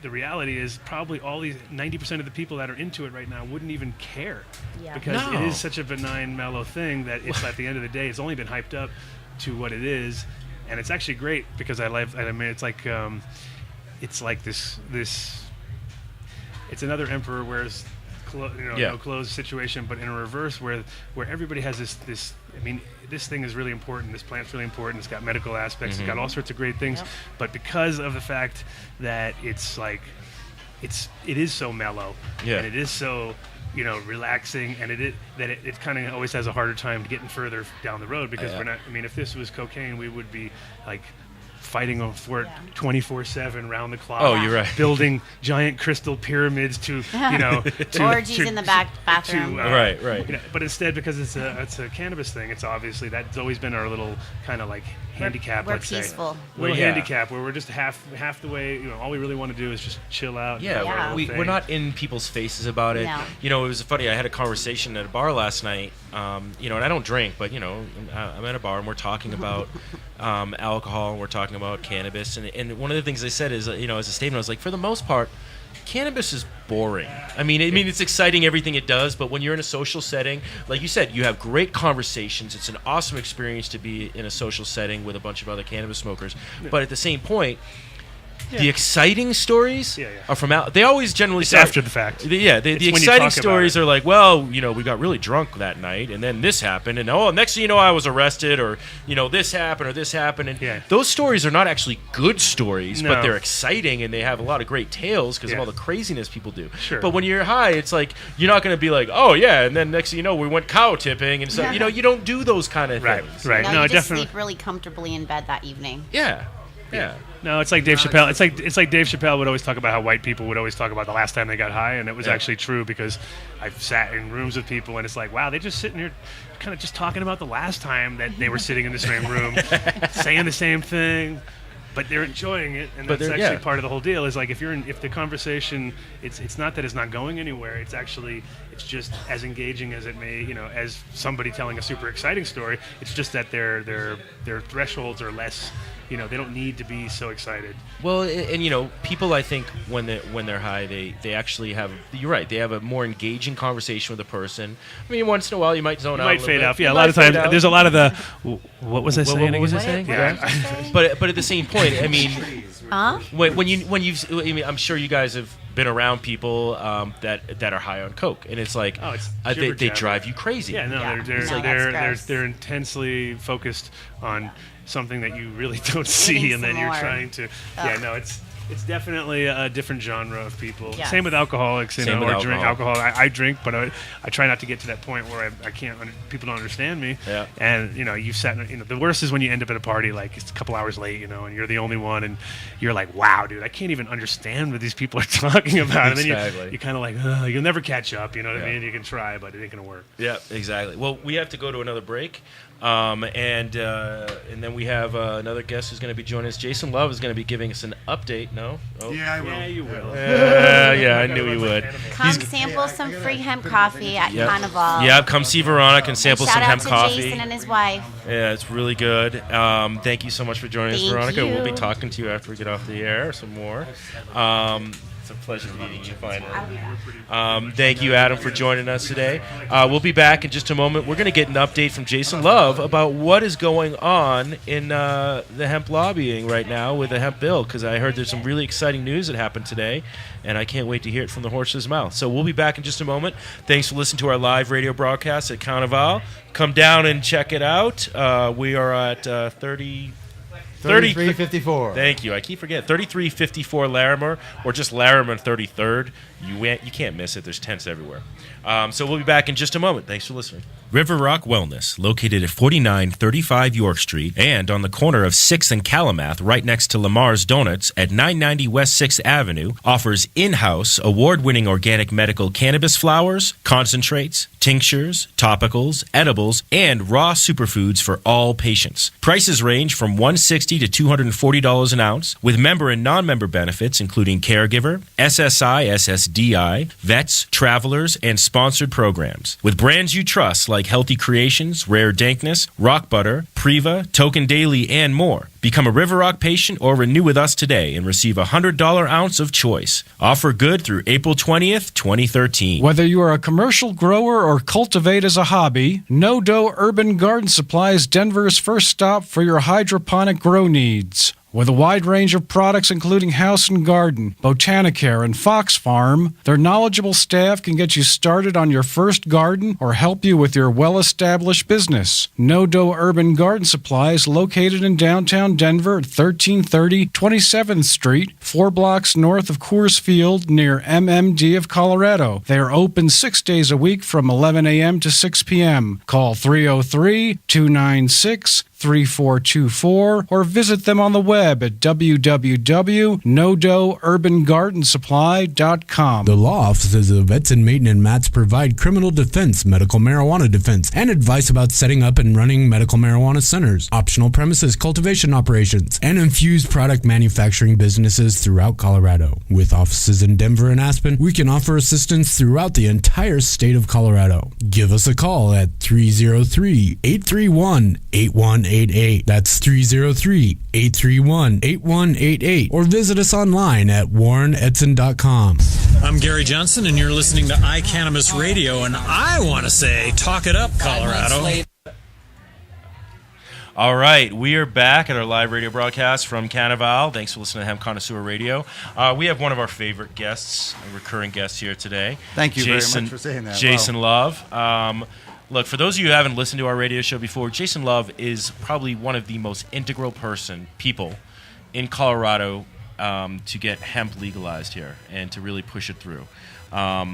The reality is probably all these 90% of the people that are into it right now wouldn't even care, because it is such a benign, mellow thing that it's at the end of the day, it's only been hyped up to what it is, and it's actually great because it's like this it's another emperor whereas no closed situation, but in a reverse where everybody has this. I mean, this thing is really important. This plant's really important. It's got medical aspects. It's got all sorts of great things. Yep. But because of the fact that it is so mellow, and it is so relaxing, and it kind of always has a harder time getting further down the road, because we're not. I mean, if this was cocaine, we would be like fighting for it 24/7 round the clock. Oh, you're right. Building giant crystal pyramids to orgies in the bathroom. Right. But instead, because it's a cannabis thing, it's obviously that's always been our little kind of like handicap. We're peaceful. Little handicap where we're just half the way. All we really want to do is just chill out. We're not in people's faces about it. No. It was funny. I had a conversation at a bar last night. And I don't drink, but I'm at a bar and we're talking about alcohol, and we're talking about cannabis, and one of the things I said is, as a statement, I was like, for the most part, cannabis is boring. I mean, it's exciting, everything it does, but when you're in a social setting, like you said, you have great conversations. It's an awesome experience to be in a social setting with a bunch of other cannabis smokers. But at the same point, the exciting stories are from out. They always generally say after the fact. The exciting stories are like, well, we got really drunk that night, and then this happened, and next thing you know, I was arrested, or this happened, and those stories are not actually good stories, but they're exciting, and they have a lot of great tales because of all the craziness people do. Sure. But when you're high, it's like you're not going to be like, oh yeah, and then next thing you know, we went cow tipping, and so you don't do those kind of things. Right. No, you just sleep really comfortably in bed that evening. Yeah. No, it's like Dave Chappelle. It's like Dave Chappelle would always talk about how white people would always talk about the last time they got high, and it was actually true, because I've sat in rooms with people, and it's like, wow, they're just sitting here, kind of just talking about the last time that they were sitting in the same room, saying the same thing, but they're enjoying it, and that's actually part of the whole deal. Is like if the conversation, it's not that it's not going anywhere. It's just as engaging as it may, as somebody telling a super exciting story. It's just that their thresholds are less. They don't need to be so excited. Well, and people, I think when they're high, they actually have. You're right. They have a more engaging conversation with a person. I mean, once in a while, you might zone out. You might fade out. Yeah, a lot of times there's a lot of the. What was I saying? What was I saying? Yeah. But at the same point, I mean, when you've, I'm sure you guys have been around people that are high on coke, and it's like they drive you crazy. Yeah, no, they're intensely focused on something that you really don't see, and then you're trying to. It's definitely a different genre of people. Yes. Same with alcoholics, drink alcohol. I drink, but I try not to get to that point where I can't. People don't understand me. Yeah. And you've sat. The worst is when you end up at a party like it's a couple hours late, and you're the only one, and you're like, wow, dude, I can't even understand what these people are talking about. And then you kind of like, you'll never catch up. You know what I mean? You can try, but it ain't gonna work. Yeah, exactly. Well, we have to go to another break. And then we have another guest who's going to be joining us. Jason Love is going to be giving us an update. No? Oh. Yeah, I will. Yeah, you will. Yeah, I knew you would. Come sample some free hemp coffee at Canaval. Yeah, come see Veronica and sample some hemp coffee. Shout out to Jason and his wife. Yeah, it's really good. Thank you so much for joining us, Veronica. You. We'll be talking to you after we get off the air some more. It's a pleasure meeting you finally. Thank you, Adam, for joining us today. We'll be back in just a moment. We're going to get an update from Jason Love about what is going on in the hemp lobbying right now with the hemp bill, because I heard there's some really exciting news that happened today, and I can't wait to hear it from the horse's mouth. So we'll be back in just a moment. Thanks for listening to our live radio broadcast at Canaval. Come down and check it out. We are at 3354. Thank you. I keep forgetting. 3354 Larimer, or just Larimer 33rd. You can't miss it. There's tents everywhere. So we'll be back in just a moment. Thanks for listening. River Rock Wellness, located at 4935 York Street and on the corner of 6th and Calumet, right next to Lamar's Donuts at 990 West 6th Avenue, offers in-house, award-winning organic medical cannabis flowers, concentrates, tinctures, topicals, edibles, and raw superfoods for all patients. Prices range from $160 to $240 an ounce, with member and non-member benefits including caregiver, SSI, SSDI, vets, travelers, and sponsored programs. With brands you trust like Healthy Creations, Rare Dankness, Rock Butter, Priva, Token Daily, and more. Become a River Rock patient or renew with us today and receive a $100 ounce of choice. Offer good through April 20th, 2013. Whether you are a commercial grower or cultivate as a hobby, No Dough Urban Garden Supply is Denver's first stop for your hydroponic grow needs. With a wide range of products including House and Garden, Botanicare, and Fox Farm, their knowledgeable staff can get you started on your first garden or help you with your well-established business. No Dough Urban Garden Supply is located in downtown Denver at 1330 27th Street, 4 blocks north of Coors Field near MMD of Colorado. They are open 6 days a week from 11 a.m. to 6 p.m. Call 303-296-3424 or visit them on the web at www.nodoughurbangardensupply.com. The law offices of Edson Maton and Matz provide criminal defense, medical marijuana defense, and advice about setting up and running medical marijuana centers, optional premises cultivation operations, and infused product manufacturing businesses throughout Colorado. With offices in Denver and Aspen, we can offer assistance throughout the entire state of Colorado. Give us a call at 303-831-8188. That's 303-831-8188. Or visit us online at warrenedson.com. I'm Gary Johnson, and you're listening to iCannabis Radio, and I want to say, talk it up, Colorado. All right, we are back at our live radio broadcast from Canaval. Thanks for listening to Hemp Connoisseur Radio. We have one of our favorite guests, a recurring guest here today. Thank you very much for saying that. Jason Love. Look, for those of you who haven't listened to our radio show before, Jason Love is probably one of the most integral people in Colorado to get hemp legalized here and to really push it through. A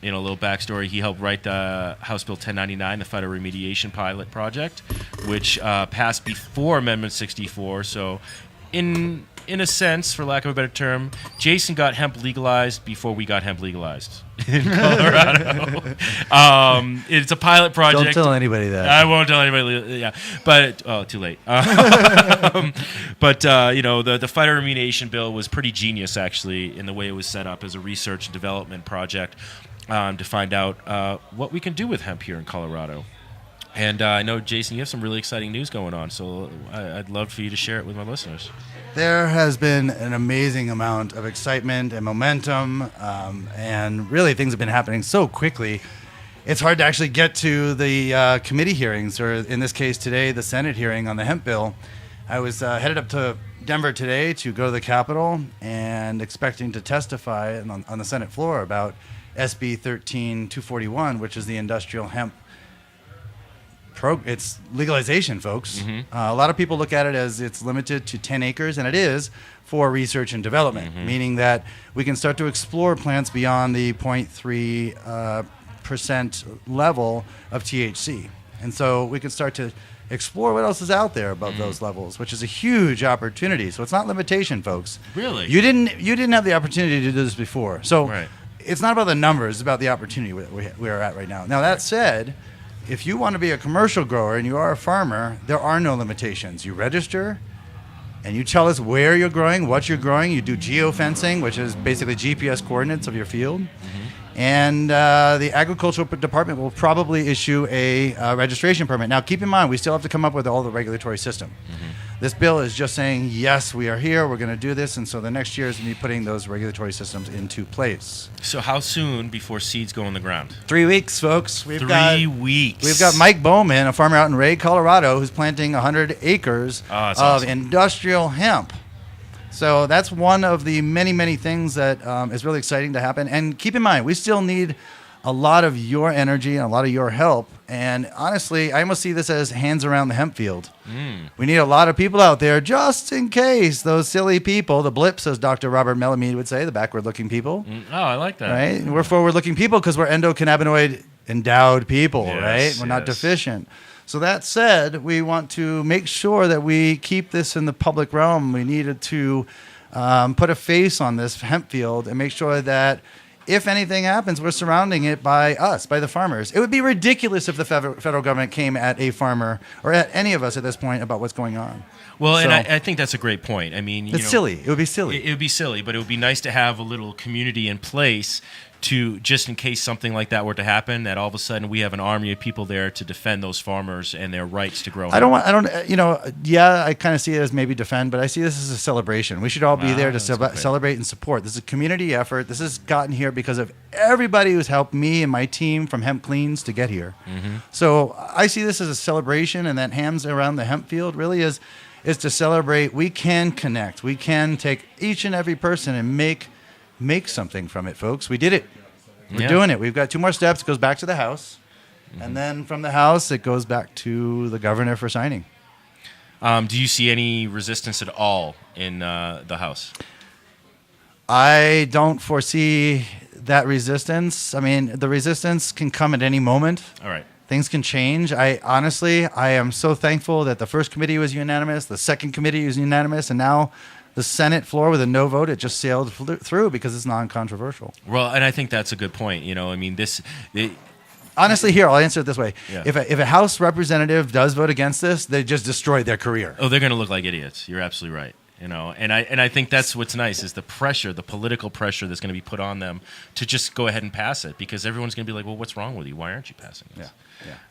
little backstory, he helped write the House Bill 1099, the phytoremediation pilot project, which passed before Amendment 64. So in a sense, for lack of a better term, Jason got hemp legalized before we got hemp legalized in Colorado. It's a pilot project. Don't tell anybody that. I won't tell anybody. Yeah, but too late. The phytoremediation bill was pretty genius, actually, in the way it was set up as a research and development project to find out what we can do with hemp here in Colorado. And I know, Jason, you have some really exciting news going on, so I'd love for you to share it with my listeners. There has been an amazing amount of excitement and momentum, and really things have been happening so quickly. It's hard to actually get to the committee hearings, or in this case today, the Senate hearing on the hemp bill. I was headed up to Denver today to go to the Capitol and expecting to testify on the Senate floor about SB 13241, which is the industrial hemp it's legalization, folks. Mm-hmm. A lot of people look at it as it's limited to 10 acres, and it is for research and development, meaning that we can start to explore plants beyond the 0.3% level of THC. And so we can start to explore what else is out there above those levels, which is a huge opportunity. So it's not limitation, folks. Really? You didn't have the opportunity to do this before. So It's not about the numbers, it's about the opportunity we are at right now. Now, that said, if you want to be a commercial grower and you are a farmer, there are no limitations. You register, and you tell us where you're growing, what you're growing. You do geofencing, which is basically GPS coordinates of your field. And the agricultural department will probably issue a registration permit. Now, keep in mind, we still have to come up with all the regulatory system. This bill is just saying, yes, we are here, we're going to do this, and so the next year is going to be putting those regulatory systems into place. So how soon before seeds go in the ground? 3 weeks, folks. 3 weeks. We've got Mike Bowman, a farmer out in Ray, Colorado, who's planting 100 acres of awesome. industrial hemp. So that's one of the many, many things that is really exciting to happen. And keep in mind, we still need a lot of your energy and a lot of your help. And honestly, I almost see this as hands around the hemp field. We need a lot of people out there just in case those silly people, the blips, as Dr. Robert Melamede would say, the backward-looking people. Oh, I like that. Right? We're forward-looking people because we're endocannabinoid endowed people, right? We're not deficient. So that said, we want to make sure that we keep this in the public realm. We needed to put a face on this hemp field and make sure that if anything happens, we're surrounding it by us, by the farmers. It would be ridiculous if the federal government came at a farmer or at any of us at this point about what's going on. Well, and I think that's a great point. I mean, it's silly. It would be silly. It would be silly, but it would be nice to have a little community in place to, just in case something like that were to happen, that all of a sudden we have an army of people there to defend those farmers and their rights to grow. I kind of see it as maybe defend, but I see this as a celebration. We should all be there to celebrate and support. This is a community effort. This has gotten here because of everybody who's helped me and my team from Hemp Cleans to get here. So I see this as a celebration, and that Hams Around the Hemp Field really is to celebrate. We can connect. We can take each and every person and make something from it, folks. We did it. We're doing it. We've got 2 more steps. It goes back to the House. And then from the House, it goes back to the governor for signing. Do you see any resistance at all in the House? I don't foresee that resistance. I mean, the resistance can come at any moment. All right. Things can change. I am so thankful that the first committee was unanimous, the second committee was unanimous, and now the Senate floor with a no vote, it just sailed through because it's non-controversial. Well, and I think that's a good point. I mean, honestly, here, I'll answer it this way. Yeah. If a House representative does vote against this, they just destroyed their career. Oh, they're going to look like idiots. You're absolutely right. And I think that's what's nice is the pressure, the political pressure that's going to be put on them to just go ahead and pass it, because everyone's going to be like, well, what's wrong with you? Why aren't you passing this?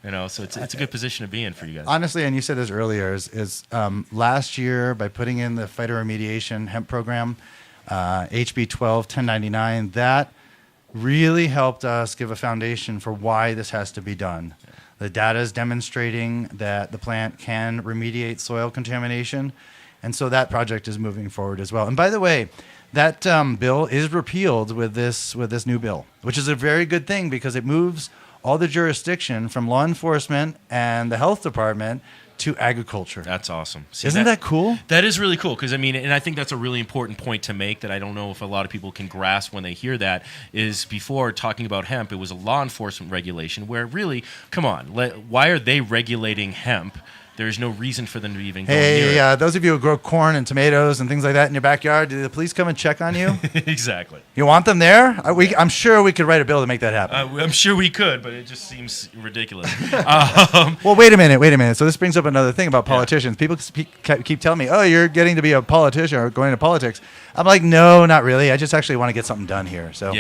Yeah. So it's a good position to be in for you guys. Honestly, and you said this earlier, is last year by putting in the phytoremediation hemp program, HB 12-1099, that really helped us give a foundation for why this has to be done. The data is demonstrating that the plant can remediate soil contamination. And so that project is moving forward as well. And by the way, that bill is repealed with this new bill, which is a very good thing because it moves all the jurisdiction from law enforcement and the health department to agriculture. That's awesome. See, Isn't that cool? That is really cool because, and I think that's a really important point to make that I don't know if a lot of people can grasp when they hear that, is before talking about hemp, it was a law enforcement regulation where really, come on, why are they regulating hemp? There's no reason for them to even go near it. Those of you who grow corn and tomatoes and things like that in your backyard, do the police come and check on you? Exactly. You want them there? I'm sure we could write a bill to make that happen. I'm sure we could, but it just seems ridiculous. Well, wait a minute. So this brings up another thing about politicians. People keep telling me, oh, you're getting to be a politician or going into politics. I'm like, no, not really. I just actually want to get something done here. So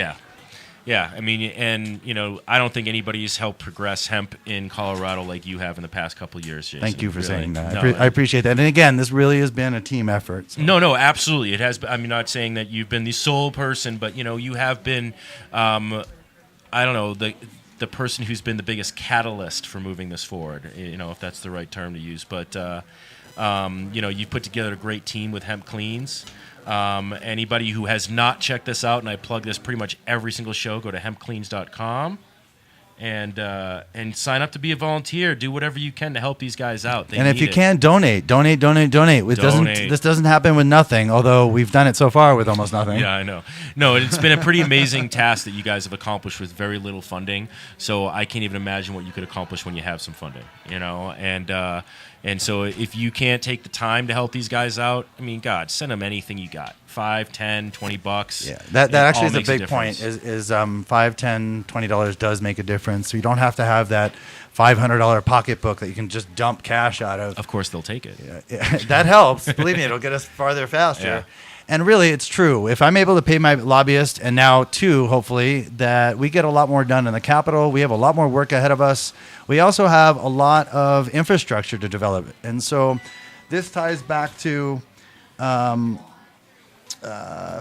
Yeah, I mean, and I don't think anybody's helped progress hemp in Colorado like you have in the past couple of years, Jason. Thank you for saying that. I appreciate that. And again, this really has been a team effort. So. No, absolutely. It has. I'm not saying that you've been the sole person, but you have been, I don't know, the person who's been the biggest catalyst for moving this forward. If that's the right term to use. But you've put together a great team with Hemp Cleans. Anybody who has not checked this out, and I plug this pretty much every single show, go to hempcleans.com and sign up to be a volunteer. Do whatever you can to help these guys out. And if you can, donate. This doesn't happen with nothing, although we've done it so far with almost nothing. Yeah, I know. No, it's been a pretty amazing task that you guys have accomplished with very little funding. So I can't even imagine what you could accomplish when you have some funding, And so if you can't take the time to help these guys out, I mean, God, send them anything you got. $5, $10, $20. Yeah, that actually is a big point. Is $5, $10, $20 does make a difference. So you don't have to have that $500 pocketbook that you can just dump cash out of. Of course, they'll take it. Yeah, that helps. Believe me, it'll get us farther faster. Yeah. And really, it's true. If I'm able to pay my lobbyist, and now too, hopefully, that we get a lot more done in the Capitol. We have a lot more work ahead of us. We also have a lot of infrastructure to develop. And so this ties back to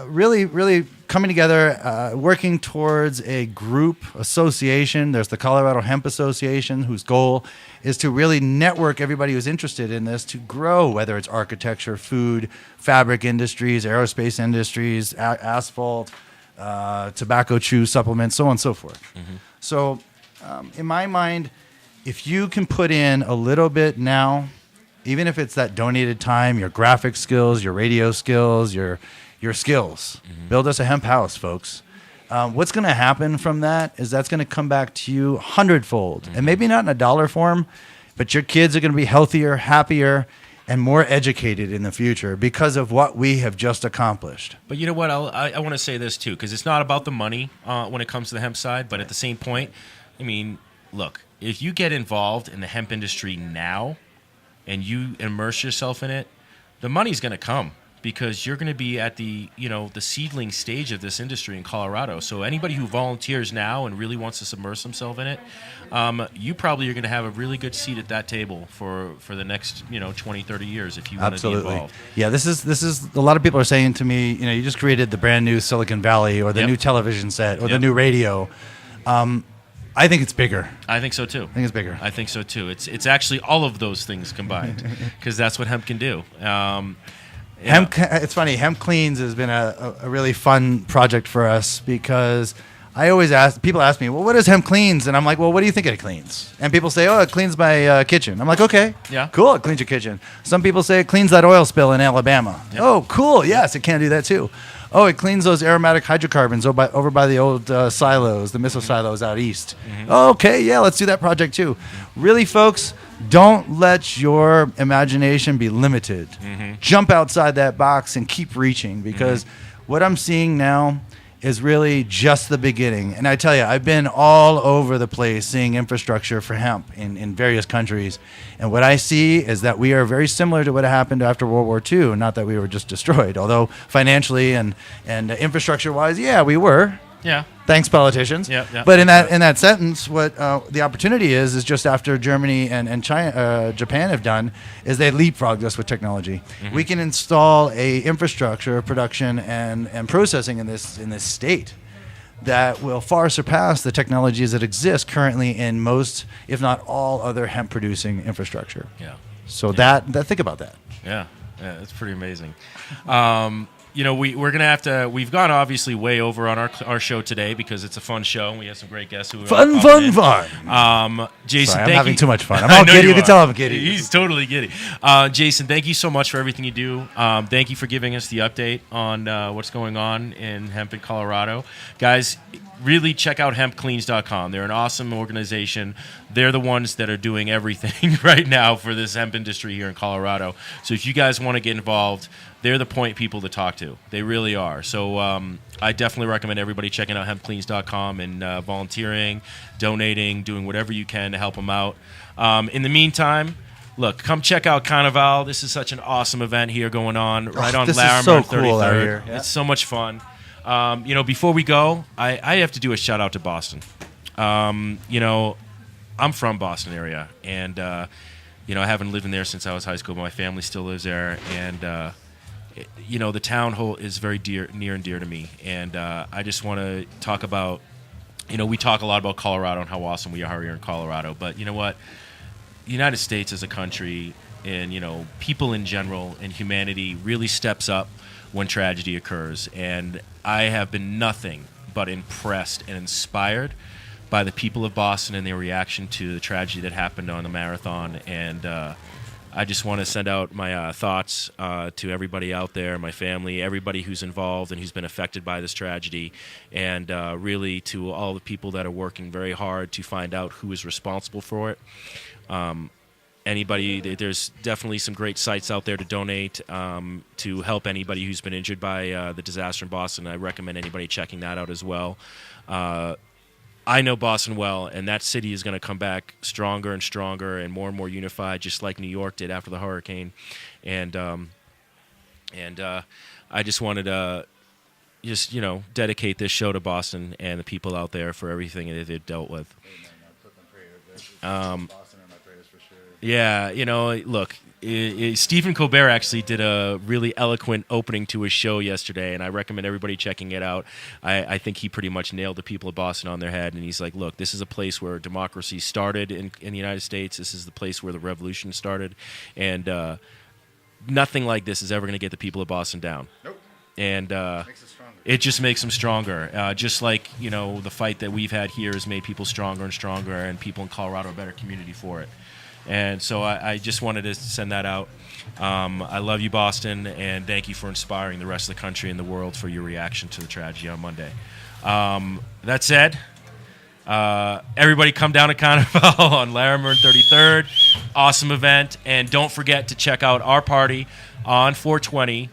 really coming together, working towards a group association. There's the Colorado Hemp Association, whose goal is to really network everybody who's interested in this to grow, whether it's architecture, food, fabric industries, aerospace industries, asphalt, tobacco chew supplements, so on and so forth. Mm-hmm. So in my mind, if you can put in a little bit now, even if it's that donated time, your graphic skills, your radio skills, your skills, build us a hemp house, folks. What's going to happen from that is that's going to come back to you hundredfold. And maybe not in a dollar form, but your kids are going to be healthier, happier, and more educated in the future because of what we have just accomplished. But you know what? I want to say this too, because it's not about the money when it comes to the hemp side, but at the same point, I mean, look, if you get involved in the hemp industry now and you immerse yourself in it, the money's going to come. Because you're going to be at the seedling stage of this industry in Colorado. So anybody who volunteers now and really wants to submerge themselves in it, you probably are going to have a really good seat at that table for the next 20, 30 years if you want to be involved. Yeah, this is a lot of people are saying to me, you just created the brand new Silicon Valley or the new television set or the new radio. I think it's bigger. I think so too. I think it's bigger. I think so too. It's actually all of those things combined because that's what hemp can do. Hemp, it's funny. Hemp Cleans has been a really fun project for us because I always people ask me, well, what is Hemp Cleans? And I'm like, well, what do you think it cleans? And people say, oh, it cleans my kitchen. I'm like, okay, cool, it cleans your kitchen. Some people say it cleans that oil spill in Alabama. Yep. Oh, cool, yes, it can do that too. Oh, it cleans those aromatic hydrocarbons over by the old silos, the missile silos out east. Mm-hmm. Oh, okay, yeah, let's do that project too. Really, folks, don't let your imagination be limited. Mm-hmm. Jump outside that box and keep reaching because what I'm seeing now is really just the beginning. And I tell you, I've been all over the place seeing infrastructure for hemp in various countries. And what I see is that we are very similar to what happened after World War II. Not that we were just destroyed, although financially and infrastructure-wise, yeah, we were. Yeah. Thanks, politicians. Yeah. But in that sentence, what the opportunity is just after Germany and China, Japan have done, is they leapfrogged us with technology. Mm-hmm. We can install a infrastructure of production and processing in this state that will far surpass the technologies that exist currently in most, if not all, other hemp producing infrastructure. Yeah. So that think about that. Yeah, it's pretty amazing. We're gonna have to. We've gone obviously way over on our show today because it's a fun show and we have some great guests who fun. Jason, sorry, I'm having too much fun. I'm all giddy. You can tell I'm giddy. He's totally giddy. Jason, thank you so much for everything you do. Thank you for giving us the update on what's going on in hemp in Colorado, guys. Really check out hempcleans.com. They're an awesome organization. They're the ones that are doing everything right now for this hemp industry here in Colorado. So if you guys want to get involved, they're the point people to talk to. They really are. So I definitely recommend everybody checking out hempcleans.com and volunteering, donating, doing whatever you can to help them out. In the meantime, look, come check out Canaval. This is such an awesome event here going on right on Larimer so 33rd. Cool out here. Yeah. It's so much fun. Before we go, I have to do a shout out to Boston. I'm from Boston area, and I haven't lived in there since I was high school, but my family still lives there, and the town hall is very near and dear to me, and I just want to talk about, we talk a lot about Colorado and how awesome we are here in Colorado, but you know what? The United States as a country and, people in general and humanity really steps up when tragedy occurs, and I have been nothing but impressed and inspired by the people of Boston and their reaction to the tragedy that happened on the marathon. And I just want to send out my thoughts to everybody out there, my family, everybody who's involved and who's been affected by this tragedy, and really to all the people that are working very hard to find out who is responsible for it. there's definitely some great sites out there to donate to help anybody who's been injured by the disaster in Boston. I recommend anybody checking that out as well. I know Boston well, and that city is going to come back stronger and stronger and more unified, just like New York did after the hurricane. And I just wanted to dedicate this show to Boston and the people out there for everything that they've dealt with. Yeah, look, Stephen Colbert actually did a really eloquent opening to his show yesterday, and I recommend everybody checking it out. I think he pretty much nailed the people of Boston on their head, and he's like, look, this is a place where democracy started in the United States. This is the place where the revolution started, and nothing like this is ever going to get the people of Boston down. Nope. And it just makes them stronger. Just like, the fight that we've had here has made people stronger and stronger, and people in Colorado a better community for it. And so I just wanted to send that out. I love you, Boston, and thank you for inspiring the rest of the country and the world for your reaction to the tragedy on Monday. That said, everybody come down to Canaval on Larimer and 33rd. Awesome event. And don't forget to check out our party on 420.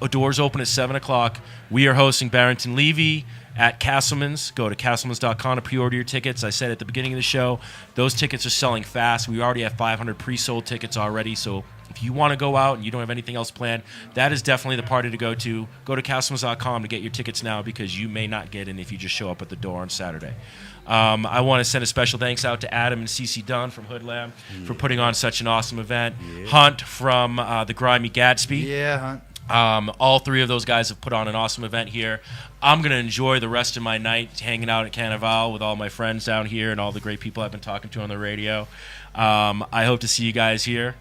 Doors open at 7 o'clock. We are hosting Barrington Levy at Castleman's. Go to castlemans.com to pre-order your tickets. I said at the beginning of the show, those tickets are selling fast. We already have 500 pre-sold tickets already, so if you want to go out and you don't have anything else planned, that is definitely the party to go to. Go to castlemans.com to get your tickets now, because you may not get in if you just show up at the door on Saturday. I want to send a special thanks out to Adam and CeCe Dunn from Hoodloom for putting on such an awesome event. Yeah. Hunt from the Grimy Gatsby. Yeah, Hunt. All three of those guys have put on an awesome event here. I'm going to enjoy the rest of my night hanging out at Canaval with all my friends down here and all the great people I've been talking to on the radio. I hope to see you guys here.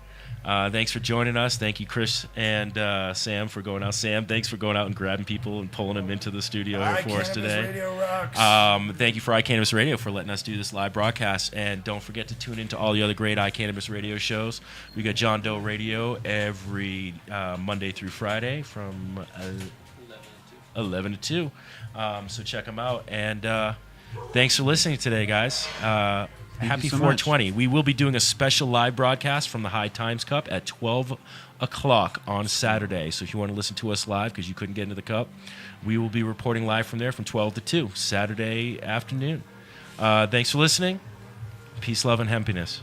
Thanks for joining us. Thank you, Chris and Sam, for going out. Sam, thanks for going out and grabbing people and pulling them into the studio here for us today. Radio rocks. Thank you for iCannabis Radio for letting us do this live broadcast. And don't forget to tune into all the other great iCannabis Radio shows. We got John Doe Radio every Monday through Friday from 11 to 2. So check them out. And thanks for listening today, guys. Happy 420. We will be doing a special live broadcast from the High Times Cup at 12 o'clock on Saturday. So if you want to listen to us live because you couldn't get into the Cup, we will be reporting live from there from 12 to 2, Saturday afternoon. Thanks for listening. Peace, love, and hempiness.